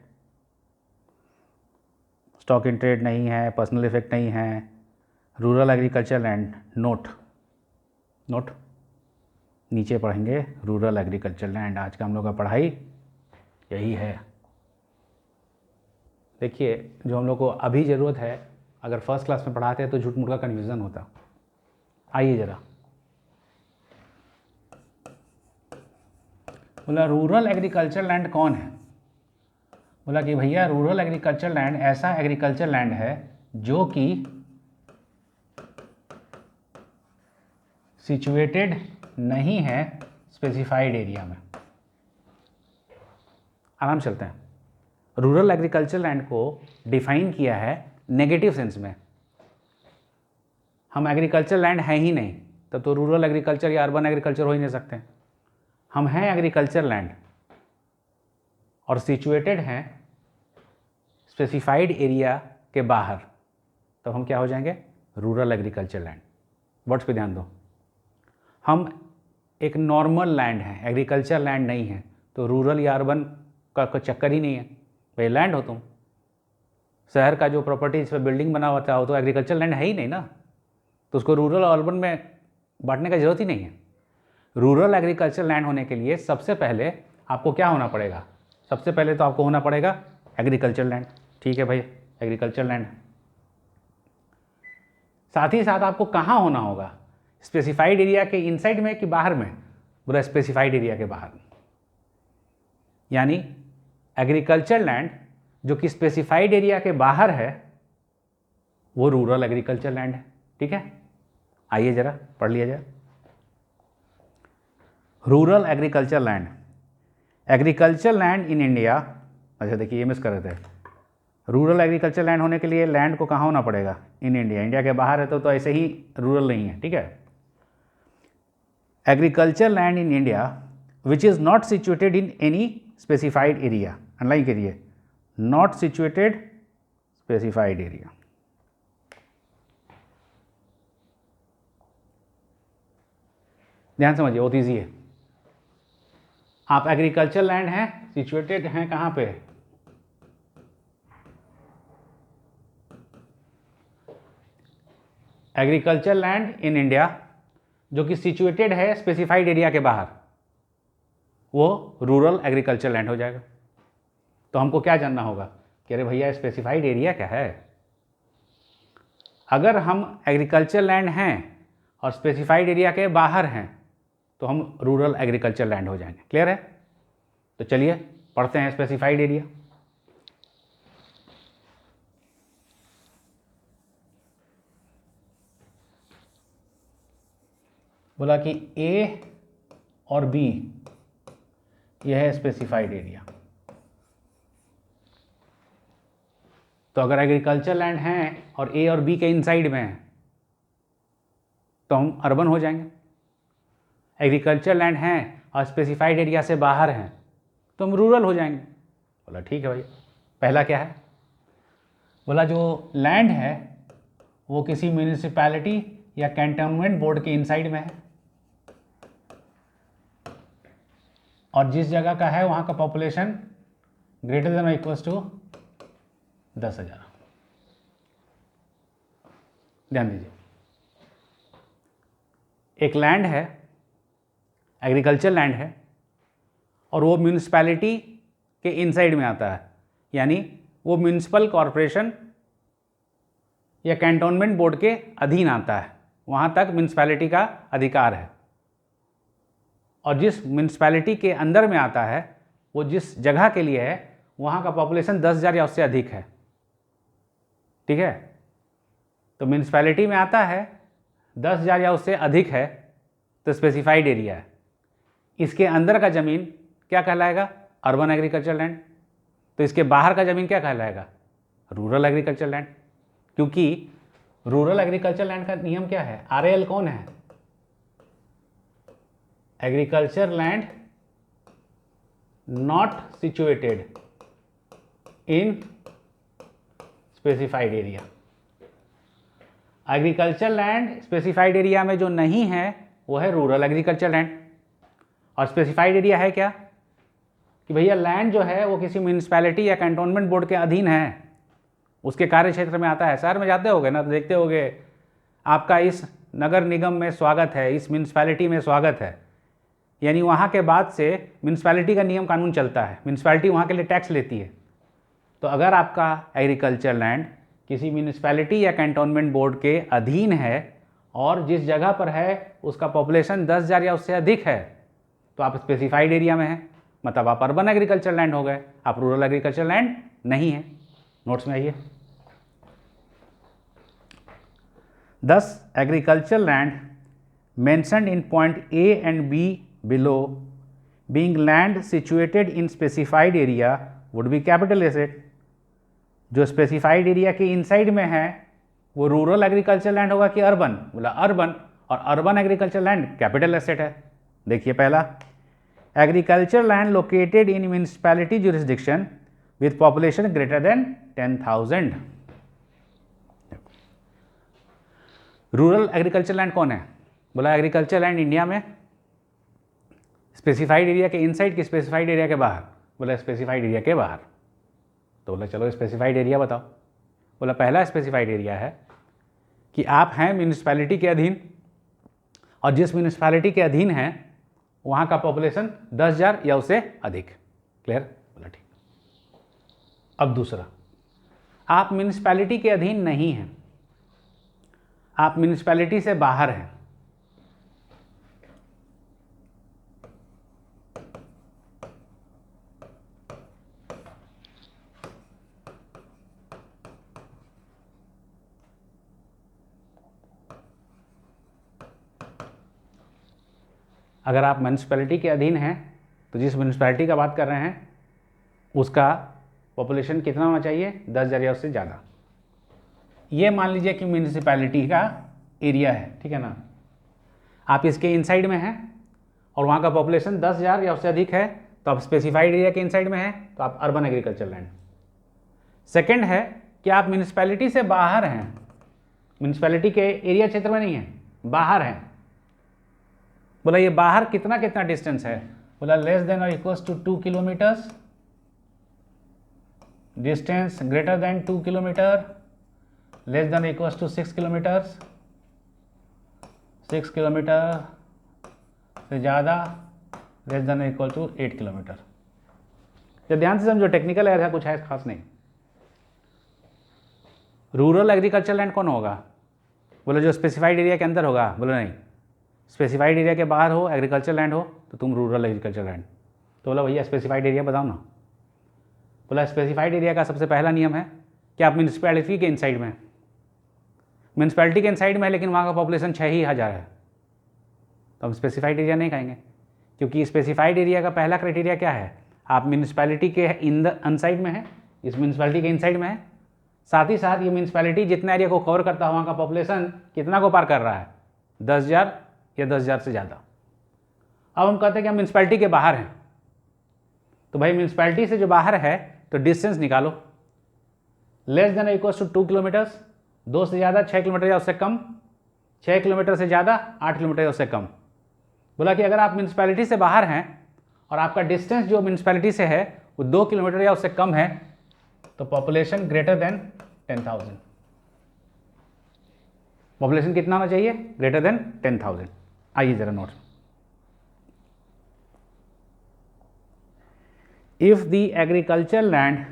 stock in trade नहीं है, पर्सनल इफेक्ट नहीं है, rural agriculture land note, note नीचे पढ़ेंगे रूरल एग्रीकल्चर लैंड। आज का हम लोग का पढ़ाई यही है। देखिए जो हम लोग को अभी ज़रूरत है, अगर फर्स्ट क्लास में पढ़ाते हैं तो झूठ मूठ का कन्फ्यूज़न होता। आइए ज़रा, बोला रूरल एग्रीकल्चर लैंड कौन है? बोला कि भैया रूरल एग्रीकल्चर लैंड ऐसा एग्रीकल्चर लैंड है जो कि सिचुएटेड नहीं है स्पेसिफाइड एरिया में। आराम चलते हैं। रूरल एग्रीकल्चर लैंड को डिफाइन किया है नेगेटिव सेंस में। हम एग्रीकल्चर लैंड है ही नहीं, तब तो रूरल एग्रीकल्चर या अर्बन एग्रीकल्चर हो ही नहीं सकते। हम हैं एग्रीकल्चर लैंड और सिचुएटेड हैं स्पेसिफाइड एरिया के बाहर, तब हम क्या हो जाएंगे? Rural agriculture land. वर्ड्स पे ध्यान दो। हम एक नॉर्मल लैंड है, एग्रीकल्चर लैंड नहीं है, तो रूरल या अर्बन का कोई चक्कर ही नहीं है। भाई लैंड हो तुम, शहर का जो प्रॉपर्टी इस पर बिल्डिंग बना हुआ हो तो एग्रीकल्चर लैंड है ही नहीं ना, तो उसको रूरल और अर्बन में बांटने का जरूरत ही नहीं है। रूरल एग्रीकल्चर लैंड होने के लिए सबसे पहले आपको क्या होना पड़ेगा? सबसे पहले तो आपको होना पड़ेगा एग्रीकल्चर लैंड। ठीक है भाई, एग्रीकल्चर लैंड। साथ ही साथ आपको कहाँ होना होगा? स्पेसिफाइड एरिया के इनसाइड में कि बाहर में? बोला स्पेसिफाइड एरिया के बाहर। यानी एग्रीकल्चर लैंड जो कि स्पेसिफाइड एरिया के बाहर है वो रूरल एग्रीकल्चर लैंड है। ठीक है, आइए जरा पढ़ लिया जाए। Rural agriculture land, agriculture land in India. अच्छा देखिए, ये मिस कर रहे थे। रूरल एग्रीकल्चर लैंड होने के लिए लैंड को कहाँ होना पड़ेगा? In India. इंडिया के बाहर है तो ऐसे ही रूरल नहीं है। ठीक है, agriculture land in India which is not situated in any specified area. Underline करिए, नॉट सिचुएटेड स्पेसिफाइड एरिया। ध्यान समझिए, बहुत ईजी है। आप एग्रीकल्चर लैंड हैं, सिचुएटेड हैं कहाँ पे? एग्रीकल्चर लैंड इन इंडिया जो कि सिचुएटेड है स्पेसिफाइड एरिया के बाहर, वो रूरल एग्रीकल्चर लैंड हो जाएगा। तो हमको क्या जानना होगा कि अरे भैया स्पेसिफाइड एरिया क्या है? अगर हम एग्रीकल्चर लैंड हैं और स्पेसिफाइड एरिया के बाहर हैं तो हम रूरल एग्रीकल्चर लैंड हो जाएंगे। क्लियर है? तो चलिए पढ़ते हैं स्पेसिफाइड एरिया। बोला कि ए और बी यह है स्पेसिफाइड एरिया। तो अगर एग्रीकल्चर लैंड है और ए और बी के इनसाइड में है तो हम अर्बन हो जाएंगे। एग्रीकल्चर लैंड है और स्पेसिफाइड एरिया से बाहर हैं तो हम रूरल हो जाएंगे। बोला ठीक है भाई। पहला क्या है? बोला जो लैंड है वो किसी म्यूनिसिपैलिटी या कैंटोनमेंट बोर्ड के इनसाइड में है और जिस जगह का है वहाँ का पॉपुलेशन ग्रेटर देन और इक्वल टू 10,000। ध्यान दीजिए, एक लैंड है, एग्रीकल्चर लैंड है और वो म्यूनिसिपैलिटी के इनसाइड में आता है, यानी वो म्यूनिसिपल कॉरपोरेशन या कैंटोनमेंट बोर्ड के अधीन आता है, वहाँ तक म्यूनिसिपैलिटी का अधिकार है। और जिस म्यूनिसिपैलिटी के अंदर में आता है वो जिस जगह के लिए है वहाँ का पॉपुलेशन 10,000 या उससे अधिक है। ठीक है, तो म्यूनिसिपैलिटी में आता है 10,000 या उससे अधिक है तो स्पेसिफाइड एरिया है। इसके अंदर का ज़मीन क्या कहलाएगा? Urban agriculture land. तो इसके बाहर का ज़मीन क्या कहलाएगा? Rural agriculture land. क्योंकि रूरल एग्रीकल्चर लैंड का नियम क्या है? आरएएल कौन है? Agriculture land not situated in specified area. Agriculture land specified area में जो नहीं है वो है रूरल एग्रीकल्चर लैंड। और स्पेसिफाइड एरिया है क्या? कि भैया लैंड जो है वो किसी म्यूनिसिपैलिटी या कैंटोनमेंट बोर्ड के अधीन है, उसके कार्य क्षेत्र में आता है। शहर में जाते होगे ना तो देखते होगे आपका इस नगर निगम में स्वागत है, इस म्यूनिसिपैलिटी में स्वागत है, यानी वहाँ के बाद से म्यूनिसिपैलिटी का नियम कानून चलता है, म्यूनिसिपैलिटी वहाँ के लिए टैक्स लेती है। तो अगर आपका एग्रीकल्चर लैंड किसी म्यूनिसिपैलिटी या कैंटोनमेंट बोर्ड के अधीन है और जिस जगह पर है उसका पॉपुलेशन 10,000 या उससे अधिक है तो आप स्पेसिफाइड एरिया में हैं, मतलब आप अर्बन एग्रीकल्चर लैंड हो गए, आप रूरल एग्रीकल्चर लैंड नहीं है। नोट्स में आइए। 10 agriculture land mentioned in point A and B below being land situated in specified area would be capital asset. जो स्पेसिफाइड एरिया के इनसाइड में है वो रूरल एग्रीकल्चर लैंड होगा कि अर्बन? बोला अर्बन, और urban agriculture land capital asset है। देखिए पहला, agriculture land located in municipality jurisdiction with population greater than 10,000। Rural agriculture land कौन है? बोला एग्रीकल्चर लैंड इंडिया में स्पेसिफाइड एरिया के इनसाइड कि स्पेसिफाइड एरिया के बाहर? बोला स्पेसिफाइड एरिया के बाहर। तो बोला चलो स्पेसिफाइड एरिया बताओ। बोला पहला स्पेसिफाइड एरिया है कि आप हैं म्यूनिसिपैलिटी के अधीन, और जिस म्यूनिसिपैलिटी के अधीन है वहाँ का पॉपुलेशन 10,000 या उससे अधिक। क्लियर? बोला ठीक। अब दूसरा, आप म्यूनिसिपैलिटी के अधीन नहीं हैं, आप म्यूनिसिपैलिटी से बाहर हैं। अगर आप म्यूनिसिपैलिटी के अधीन हैं तो जिस म्यूनिसिपैलिटी का बात कर रहे हैं उसका पॉपुलेशन कितना होना चाहिए? 10,000 या उससे ज़्यादा। ये मान लीजिए कि म्यूनिसिपैलिटी का एरिया है, ठीक है ना, आप इसके इनसाइड में हैं और वहाँ का पॉपुलेशन 10,000 या उससे अधिक है, तो आप स्पेसिफाइड एरिया के इनसाइड में हैं, तो आप अर्बन एग्रीकल्चर लैंड। सेकेंड है कि आप म्यूनिसिपैलिटी से बाहर हैं, म्यूनिसिपैलिटी के एरिया क्षेत्र में नहीं है, बाहर हैं। बोला ये बाहर कितना कितना डिस्टेंस है? बोला लेस देन और equals to 2 kilometres, distance greater than 2 kilometre, less than equals to 6 kilometres, 6 kilometre से ज़्यादा, less than equal to 8 kilometre. जब ध्यान से समझो, टेक्निकल है, कुछ है खास नहीं। रूरल एग्रीकल्चर लैंड कौन होगा? बोले जो स्पेसिफाइड एरिया के अंदर होगा। बोले नहीं, स्पेसिफाइड एरिया के बाहर हो, एग्रीकल्चर लैंड हो तो तुम रूरल एग्रीकल्चर लैंड। तो बोला भैया स्पेसिफाइड एरिया बताओ ना। बोला स्पेसिफाइड एरिया का सबसे पहला नियम है कि आप म्यूनिसिपैलिटी के इनसाइड में, म्यूनिसिपैलिटी के इनसाइड में है लेकिन वहाँ का पॉपुलेशन 6,000 है, तो हम स्पेसिफाइड एरिया नहीं कहेंगे, क्योंकि स्पेसिफाइड एरिया का पहला क्राइटेरिया क्या है? आप म्यूनिसिपैलिटी के इन द अनसाइड में है, इस म्यूनिसिपैलिटी के इनसाइड में है, साथ ही साथ ये म्यूनिसिपैलिटी जितना एरिया को कवर करता है वहाँ का पॉपुलेशन कितना को पार कर रहा है? 10,000 या 10,000 से ज़्यादा। अब हम कहते हैं कि हम म्यूनिसिपैलिटी के बाहर हैं, तो भाई म्यूनिसिपैलिटी से जो बाहर है तो डिस्टेंस निकालो, less than equals to 2 kilometres, 2 से ज़्यादा 6 किलोमीटर या उससे कम, 6 किलोमीटर से ज़्यादा 8 किलोमीटर या उससे कम। बोला कि अगर आप म्यूनिसिपैलिटी से बाहर हैं और आपका डिस्टेंस जो म्यूनिसिपैलिटी से है वो 2 किलोमीटर या उससे कम है, तो पॉपुलेशन ग्रेटर देन 10,000। पॉपुलेशन कितना होना चाहिए? Greater than 10,000। आइए जरा note. If the agriculture land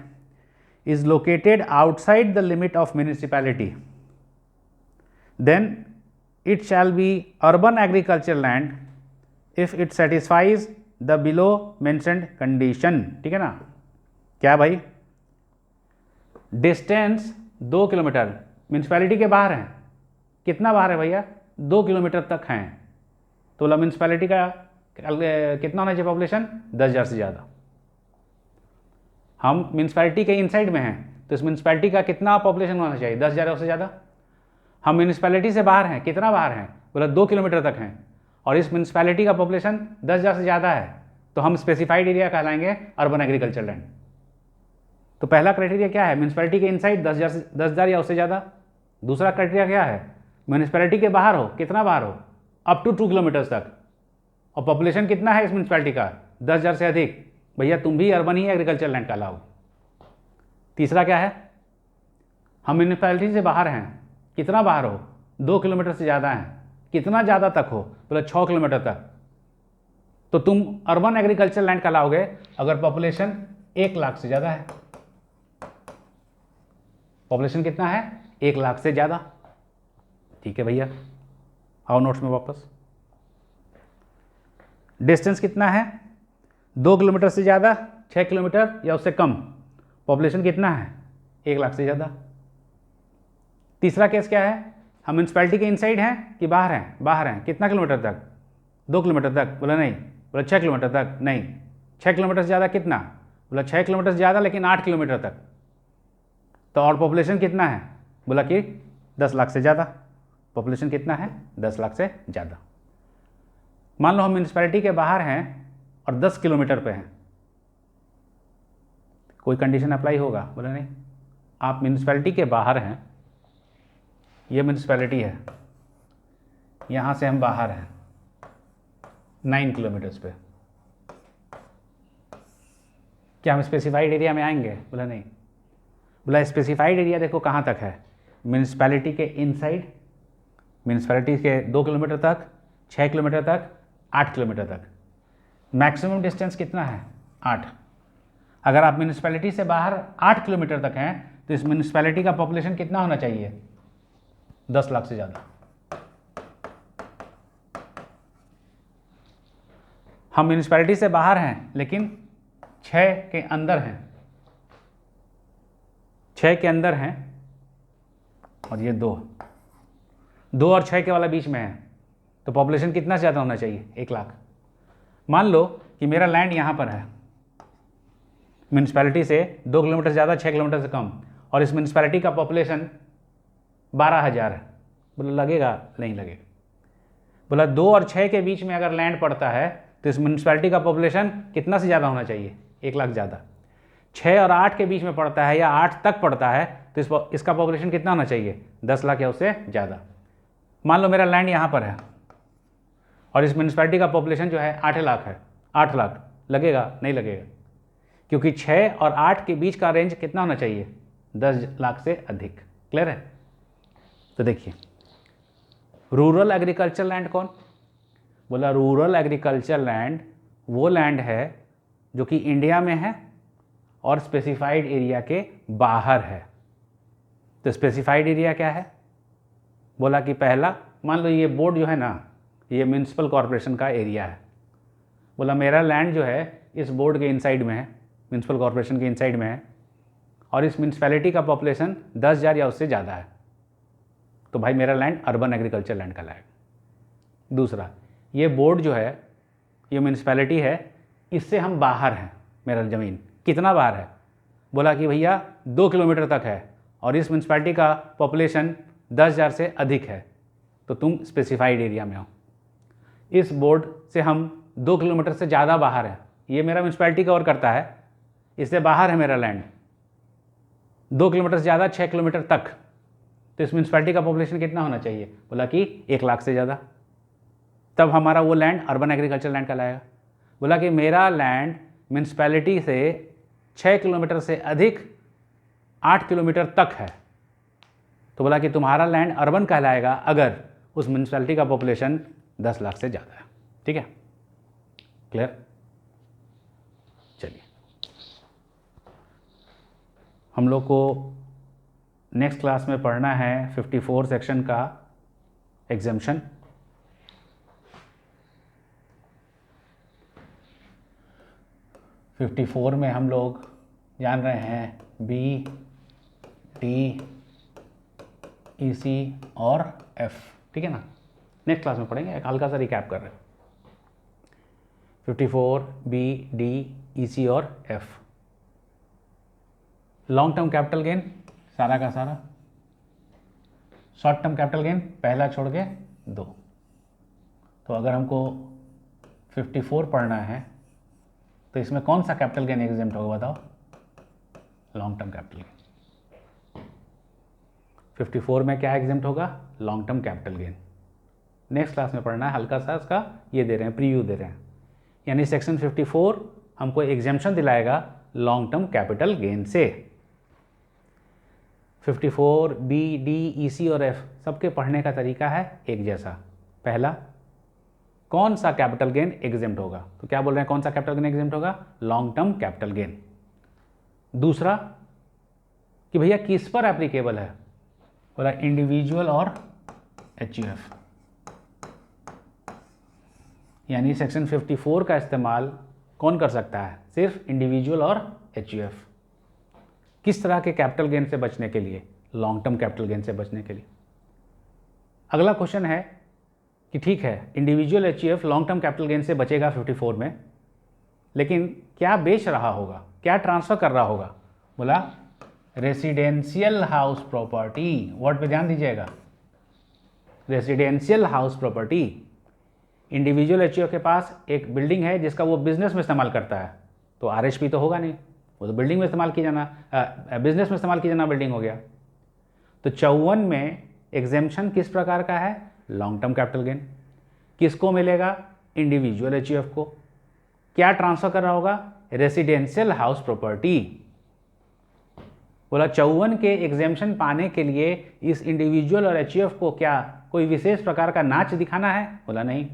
is located outside the limit of municipality, then it shall be urban agriculture land if it satisfies the below mentioned condition। ठीक है ना? क्या भाई? डिस्टेंस 2 किलोमीटर, म्यूनिसिपैलिटी के बाहर हैं, कितना बाहर है भैया? 2 किलोमीटर तक हैं, तो बोला म्यूनिसिपैलिटी का कितना होना चाहिए पॉपुलेशन? 10,000 से ज़्यादा। हम म्यूनिसिपैलिटी के इनसाइड में हैं तो इस म्यूनिसिपैलिटी का कितना पॉपुलेशन होना चाहिए? 10,000 से ज़्यादा। हम म्यूनिसिपैलिटी से बाहर हैं, कितना बाहर हैं? बोला 2 किलोमीटर तक हैं, और इस म्यूनिसिपैलिटी का पॉपुलेशन 10,000 से ज़्यादा है, तो हम स्पेसिफाइड एरिया कहलाएंगे अर्बन एग्रीकल्चर लैंड। तो पहला क्राइटेरिया क्या है? म्यूनिसिपैलिटी के इनसाइड 10,000 या उससे ज़्यादा। दूसरा क्राइटेरिया क्या है? म्यूनिसिपैलिटी के बाहर हो, कितना बाहर हो? अप टू 2 किलोमीटर्स तक, और पॉपुलेशन कितना है इस म्यूनिसिपैलिटी का? 10,000 से अधिक। भैया तुम भी अर्बन ही एग्रीकल्चर लैंड कहलाओ। तीसरा क्या है? हम म्यूनिसिपैलिटी से बाहर हैं, कितना बाहर हो? 2 किलोमीटर से ज़्यादा हैं, कितना ज़्यादा तक हो? बोले 6 किलोमीटर तक, तो तुम अर्बन एग्रीकल्चर लैंड कहलाओगे अगर पॉपुलेशन 1 लाख से ज़्यादा है। पॉपुलेशन कितना है? 1 लाख से ज़्यादा। ठीक है भैया, आओ नोट्स में वापस। डिस्टेंस कितना है? 2 किलोमीटर से ज़्यादा, 6 किलोमीटर या उससे कम, पॉपुलेशन कितना है? 1 लाख से ज़्यादा। तीसरा केस क्या है? हम म्यूनिसिपैलिटी के इनसाइड हैं कि बाहर हैं? बाहर हैं, कितना किलोमीटर तक? 2 किलोमीटर तक। बोला नहीं। बोला 6 किलोमीटर तक। नहीं, 6 किलोमीटर से ज़्यादा कितना? बोला 6 किलोमीटर से ज़्यादा लेकिन 8 किलोमीटर तक। तो और पॉपुलेशन कितना है? बोला कि 10 लाख से ज़्यादा। पॉपुलेशन कितना है? 10 लाख से ज़्यादा। मान लो हम म्यूनिसपैलिटी के बाहर हैं और 10 किलोमीटर पे हैं, कोई कंडीशन अप्लाई होगा? बोला नहीं। आप म्यूनिसपैलिटी के बाहर हैं, ये म्यूनिसपैलिटी है, यहाँ से हम बाहर हैं 9 किलोमीटर्स पे, क्या हम स्पेसिफाइड एरिया में आएंगे? बोला नहीं। बोला स्पेसिफाइड एरिया देखो कहाँ तक है, म्यूनिसपैलिटी के इनसाइड, म्यूनिसपैलिटी के 2 किलोमीटर तक, 6 किलोमीटर तक, 8 किलोमीटर तक। मैक्सिमम डिस्टेंस कितना है? 8। अगर आप म्यूनिसपैलिटी से बाहर 8 किलोमीटर तक हैं तो इस म्यूनिसपैलिटी का पॉपुलेशन कितना होना चाहिए? 10 लाख से ज़्यादा। हम म्यूनिसपैलिटी से बाहर हैं लेकिन 6 के अंदर हैं, 6 के अंदर हैं और ये 2 और 6 के वाला बीच में है, तो पॉपुलेशन कितना ज़्यादा होना चाहिए? 1 लाख। मान लो कि मेरा लैंड यहाँ पर है, म्यूनिसपैलिटी से 2 किलोमीटर ज़्यादा, 6 किलोमीटर से कम, और इस म्यूनिसपैलिटी का पॉपुलेशन 12,000 है। बोला लगेगा? नहीं लगेगा। बोला 2 और 6 के बीच में अगर लैंड पड़ता है तो इस म्यूनिसपैलिटी का पॉपुलेशन कितना से ज़्यादा होना चाहिए? 1 लाख ज़्यादा। 6 और 8 के बीच में पड़ता है या 8 तक पड़ता है तो इसका पॉपुलेशन कितना होना चाहिए? 10 लाख या उससे ज़्यादा। मान लो मेरा लैंड यहाँ पर है और इस म्यूनिसपैलिटी का पॉपुलेशन जो है 8 लाख है, 8 लाख। लगेगा? नहीं लगेगा, क्योंकि 6 और 8 के बीच का रेंज कितना होना चाहिए? 10 लाख से अधिक। क्लियर है? तो देखिए, रूरल एग्रीकल्चर लैंड कौन? बोला रूरल एग्रीकल्चर लैंड वो लैंड है जो कि इंडिया में है और स्पेसिफाइड एरिया के बाहर है। तो स्पेसिफाइड एरिया क्या है? बोला कि पहला, मान लो ये बोर्ड जो है ना, ये म्यूनिसिपल कॉरपोरेशन का एरिया है। बोला मेरा लैंड जो है इस बोर्ड के इनसाइड में है, म्यूनिसिपल कॉरपोरेशन के इनसाइड में है, और इस म्यूनिसपैलिटी का पॉपुलेशन 10,000 या उससे ज़्यादा है, तो भाई मेरा लैंड अर्बन एग्रीकल्चर लैंड कहलाएगा। दूसरा, ये बोर्ड जो है, ये म्यूनिसपैलिटी है, इससे हम बाहर हैं, मेरा ज़मीन कितना बाहर है? बोला कि भैया 2 किलोमीटर तक है और इस म्यूनिसपैलिटी का पॉपुलेशन 10,000 से अधिक है, तो तुम स्पेसिफाइड एरिया में हो। इस बोर्ड से हम 2 किलोमीटर से ज़्यादा बाहर है, ये मेरा म्यूनिसपैलिटी कवर करता है, इससे बाहर है मेरा लैंड 2 किलोमीटर से ज़्यादा, 6 किलोमीटर तक, तो इस म्यूनिसपैलिटी का पॉपुलेशन कितना होना चाहिए? बोला कि 1 लाख से ज़्यादा। तब हमारा वो लैंड अर्बन एग्रीकल्चर लैंड कहलाएगा। बोला कि मेरा लैंड म्यूनिसपैलिटी से 6 किलोमीटर से अधिक 8 किलोमीटर तक है, तो बोला कि तुम्हारा लैंड अर्बन कहलाएगा अगर उस म्यूनिसपैलिटी का पॉपुलेशन 10 लाख से ज़्यादा है। ठीक है? क्लियर? चलिए, हम लोग को नेक्स्ट क्लास में पढ़ना है 54 सेक्शन का एग्जेम्पशन। फिफ्टी 54 में हम लोग जान रहे हैं बी, डी, ई, सी और एफ। ठीक है ना? नेक्स्ट क्लास में पढ़ेंगे, एक हल्का सा रिकैप कर रहे हैं। 54 बी, डी, ई, सी और F. Long term capital gain सारा का सारा, शॉर्ट टर्म कैपिटल गेन पहला छोड़ के 2। तो अगर हमको 54 पढ़ना है तो इसमें कौन सा कैपिटल गेन एग्जेम्प्ट होगा बताओ? Long term capital gain. 54 में क्या एग्जेम्प्ट होगा? Long term capital gain. Next class में पढ़ना है, हल्का सा इसका ये दे रहे हैं, प्रीव्यू दे रहे हैं, यानी सेक्शन 54 हमको एग्जेम्पशन दिलाएगा लॉन्ग टर्म कैपिटल गेन से। 54 बी, डी, ई, सी और एफ सबके पढ़ने का तरीका है एक जैसा। पहला, कौन सा कैपिटल गेन एग्जेम्प्ट होगा? तो क्या बोल रहे हैं, कौन सा कैपिटल गेन एग्जेम्प्ट होगा? Long term capital gain. दूसरा कि भैया किस पर एप्लीकेबल है? बोला इंडिविजुअल और एचयूएफ, यानी सेक्शन 54 का इस्तेमाल कौन कर सकता है? सिर्फ इंडिविजुअल और एचयूएफ। किस तरह के कैपिटल गेन से बचने के लिए? लॉन्ग टर्म कैपिटल गेन से बचने के लिए। अगला क्वेश्चन है कि ठीक है, individual HUF long term capital gain से बचेगा 54 में, लेकिन क्या बेच रहा होगा? क्या ट्रांसफ़र कर रहा होगा? बोला रेसिडेंशियल हाउस प्रॉपर्टी। वर्ड पे ध्यान दीजिएगा, residential house property. Individual HUF के पास एक बिल्डिंग है जिसका वो बिजनेस में इस्तेमाल करता है, तो आरएचपी तो होगा नहीं, वो तो बिल्डिंग में इस्तेमाल की जाना, बिजनेस में इस्तेमाल की जाना बिल्डिंग हो गया। तो 54 में एग्जेम्पशन किस प्रकार का है? Long term capital gain. किसको मिलेगा? इंडिविजुअल एचयूएफ को। क्या ट्रांसफर कर रहा होगा? Residential house property. बोला 54 के एग्जेम्पशन पाने के लिए इस इंडिविजुअल और एचयूएफ को क्या कोई विशेष प्रकार का नाच दिखाना है? बोला नहीं।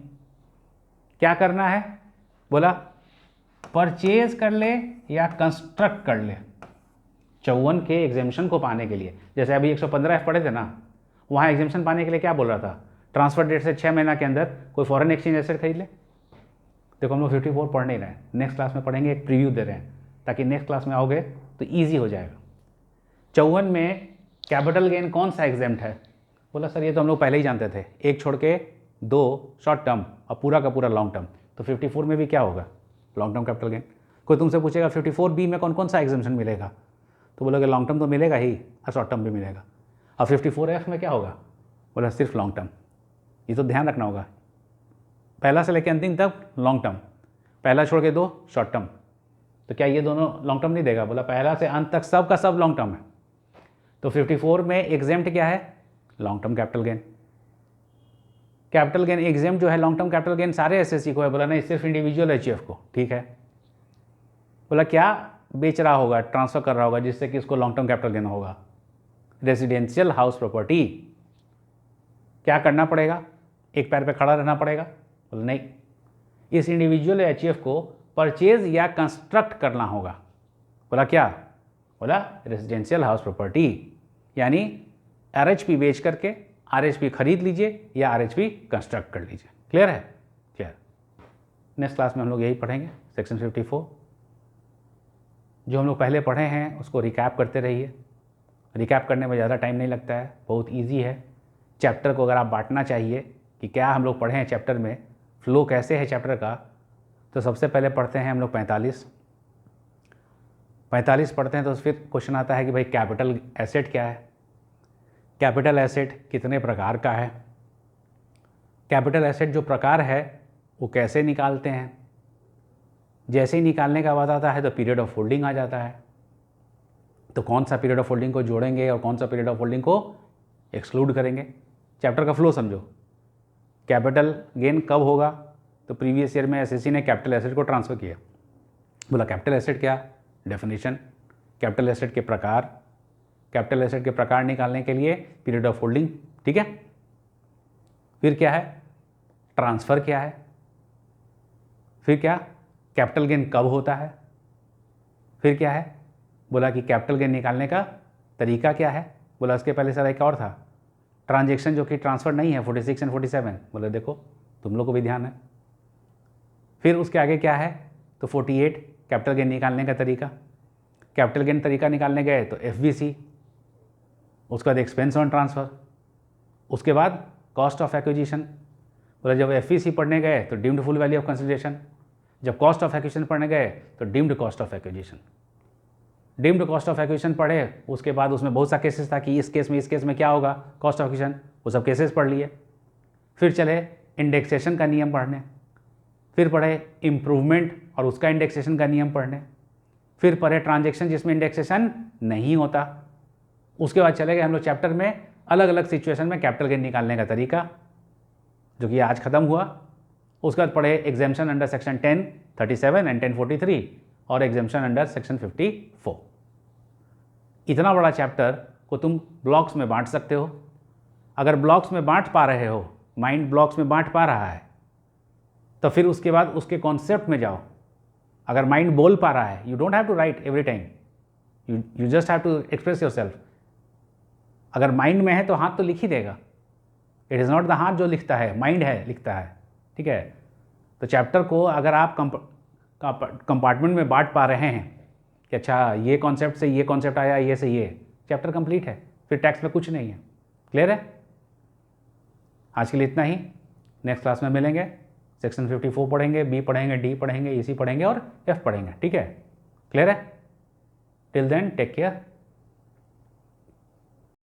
क्या करना है? बोला परचेज कर ले या कंस्ट्रक्ट कर ले। 54 के एग्जेम्पशन को पाने के लिए, जैसे अभी 115F पढ़े थे ना, वहाँ एग्जेम्पशन पाने के लिए क्या बोल रहा था? ट्रांसफर डेट से 6 महीना के अंदर कोई फॉरेन एक्सचेंज एसेट खरीद ले। देखो हम लोग 54 पढ़ नहीं रहे हैं, नेक्स्ट क्लास में पढ़ेंगे, एक प्रीव्यू दे रहे हैं ताकि नेक्स्ट क्लास में आओगे तो ईजी हो जाएगा। 54 में कैपिटल गेन कौन सा एग्जेम्प्ट है? बोला सर ये तो हम लोग पहले ही जानते थे, एक छोड़ के 2 शॉर्ट टर्म और पूरा का पूरा लॉन्ग टर्म। तो 54 में भी क्या होगा? Long term capital gain. कोई तुमसे पूछेगा 54B में कौन कौन सा एग्जेम्पशन मिलेगा, तो बोलोगे लॉन्ग टर्म तो मिलेगा ही और शॉर्ट टर्म भी मिलेगा। और 54F में क्या होगा? बोला सिर्फ लॉन्ग टर्म। ये तो ध्यान रखना होगा, पहला से लेकर अंतिम तक लॉन्ग टर्म, पहला छोड़ के 2 शॉर्ट टर्म। तो क्या ये दोनों लॉन्ग टर्म नहीं देगा? बोला पहला से अंत तक सब का सब लॉन्ग टर्म है। तो 54 में एग्जेम्प्ट क्या है? Long term capital gain. Capital gain exempt जो है लॉन्ग टर्म कैपिटल गेन सारे एसएससी को है। बोला नहीं, सिर्फ इंडिविजुअल एचयूएफ को। ठीक है। बोला क्या बेच रहा होगा, ट्रांसफर कर रहा होगा जिससे कि इसको लॉन्ग टर्म कैपिटल गेन होगा? Residential house property. क्या करना पड़ेगा? एक पैर पे खड़ा रहना पड़ेगा? बोला नहीं, इस इंडिविजुअल एचयूएफ को परचेज या कंस्ट्रक्ट करना होगा। बोला क्या? बोला रेसिडेंशियल हाउस प्रॉपर्टी, यानी आरएचपी बेच करके आरएचपी खरीद लीजिए या आरएचपी कंस्ट्रक्ट कर लीजिए। क्लियर है? क्लियर। नेक्स्ट क्लास में हम लोग यही पढ़ेंगे, सेक्शन 54। जो हम लोग पहले पढ़े हैं उसको रिकैप करते रहिए। रिकैप करने में ज़्यादा टाइम नहीं लगता है, बहुत ईजी है। चैप्टर को अगर आप बांटना चाहिए कि क्या हम लोग पढ़े हैं चैप्टर में, फ्लो कैसे है चैप्टर का, तो सबसे पहले पढ़ते हैं हम लोग 45 पढ़ते हैं तो फिर क्वेश्चन आता है कि भाई कैपिटल एसेट क्या है, कैपिटल एसेट कितने प्रकार का है, कैपिटल एसेट जो प्रकार है वो कैसे निकालते हैं। जैसे ही निकालने का बात आता है तो पीरियड ऑफ होल्डिंग आ जाता है, तो कौन सा पीरियड ऑफ होल्डिंग को जोड़ेंगे और कौन सा पीरियड ऑफ होल्डिंग को एक्सक्लूड करेंगे। चैप्टर का फ्लो समझो। कैपिटल गेन कब होगा? तो प्रीवियस ईयर में एसएससी ने कैपिटल एसेट को ट्रांसफ़र किया। बोला कैपिटल एसेट क्या? डेफिनेशन, कैपिटल एसेट के प्रकार, कैपिटल एसेट के प्रकार निकालने के लिए पीरियड ऑफ होल्डिंग। ठीक है। फिर क्या है? ट्रांसफ़र क्या है। फिर क्या? कैपिटल गेन कब होता है। फिर क्या है? बोला कि कैपिटल गेन निकालने का तरीका क्या है। बोला उसके पहले सर एक और था, ट्रांजैक्शन जो कि ट्रांसफ़र नहीं है, 46 एंड 47। बोले देखो तुम लोग को भी ध्यान है। फिर उसके आगे क्या है? तो 48 कैपिटल गेन निकालने का तरीका। कैपिटल गेन तरीका निकालने गए तो FVC, उसके बाद एक्सपेंस ऑन ट्रांसफ़र, उसके बाद कॉस्ट ऑफ एक्विजिशन। बोला जब FVC पढ़ने गए तो deemed full value of consideration, जब कॉस्ट ऑफ एक्विजिशन पढ़ने गए तो deemed cost of acquisition. Deemed cost of acquisition पढ़े, उसके बाद उसमें बहुत सा केसेस था कि इस केस में क्या होगा कॉस्ट ऑफ एक्विजिशन, वो सब केसेस पढ़ लिए। फिर चले इंडेक्सेशन का नियम पढ़ने, फिर पढ़े इम्प्रूवमेंट और उसका इंडेक्सेशन का नियम पढ़ने, फिर पढ़े ट्रांजैक्शन जिसमें इंडेक्सेशन नहीं होता। उसके बाद चले गए हम लोग चैप्टर में अलग अलग सिचुएशन में कैपिटल गेन निकालने का तरीका, जो कि आज ख़त्म हुआ। उसके बाद पढ़े एग्जेम्पशन अंडर सेक्शन 10, 37 एंड 1043 और एग्जेम्पशन अंडर सेक्शन 54। इतना बड़ा चैप्टर को तुम ब्लॉक्स में बांट सकते हो। अगर ब्लॉक्स में बांट पा रहे हो, माइंड ब्लॉक्स में बांट पा रहा है, तो फिर उसके बाद उसके कॉन्सेप्ट में जाओ। अगर माइंड बोल पा रहा है, you don't have to write every time, you just have to express yourself. अगर माइंड में है तो हाथ तो लिख ही देगा। इट इज़ नॉट द हाथ जो लिखता है, माइंड है लिखता है। ठीक है। तो चैप्टर को अगर आप कंपार्टमेंट में बांट पा रहे हैं कि अच्छा ये कॉन्सेप्ट से ये कॉन्सेप्ट आया, ये से ये, चैप्टर कंप्लीट है, फिर टेक्स्ट में कुछ नहीं है। क्लियर है? आज के लिए इतना ही। नेक्स्ट क्लास में मिलेंगे, सेक्शन 54 पढ़ेंगे, B पढ़ेंगे, D पढ़ेंगे, EC पढ़ेंगे और F पढ़ेंगे। ठीक है? क्लियर है? Till then take care.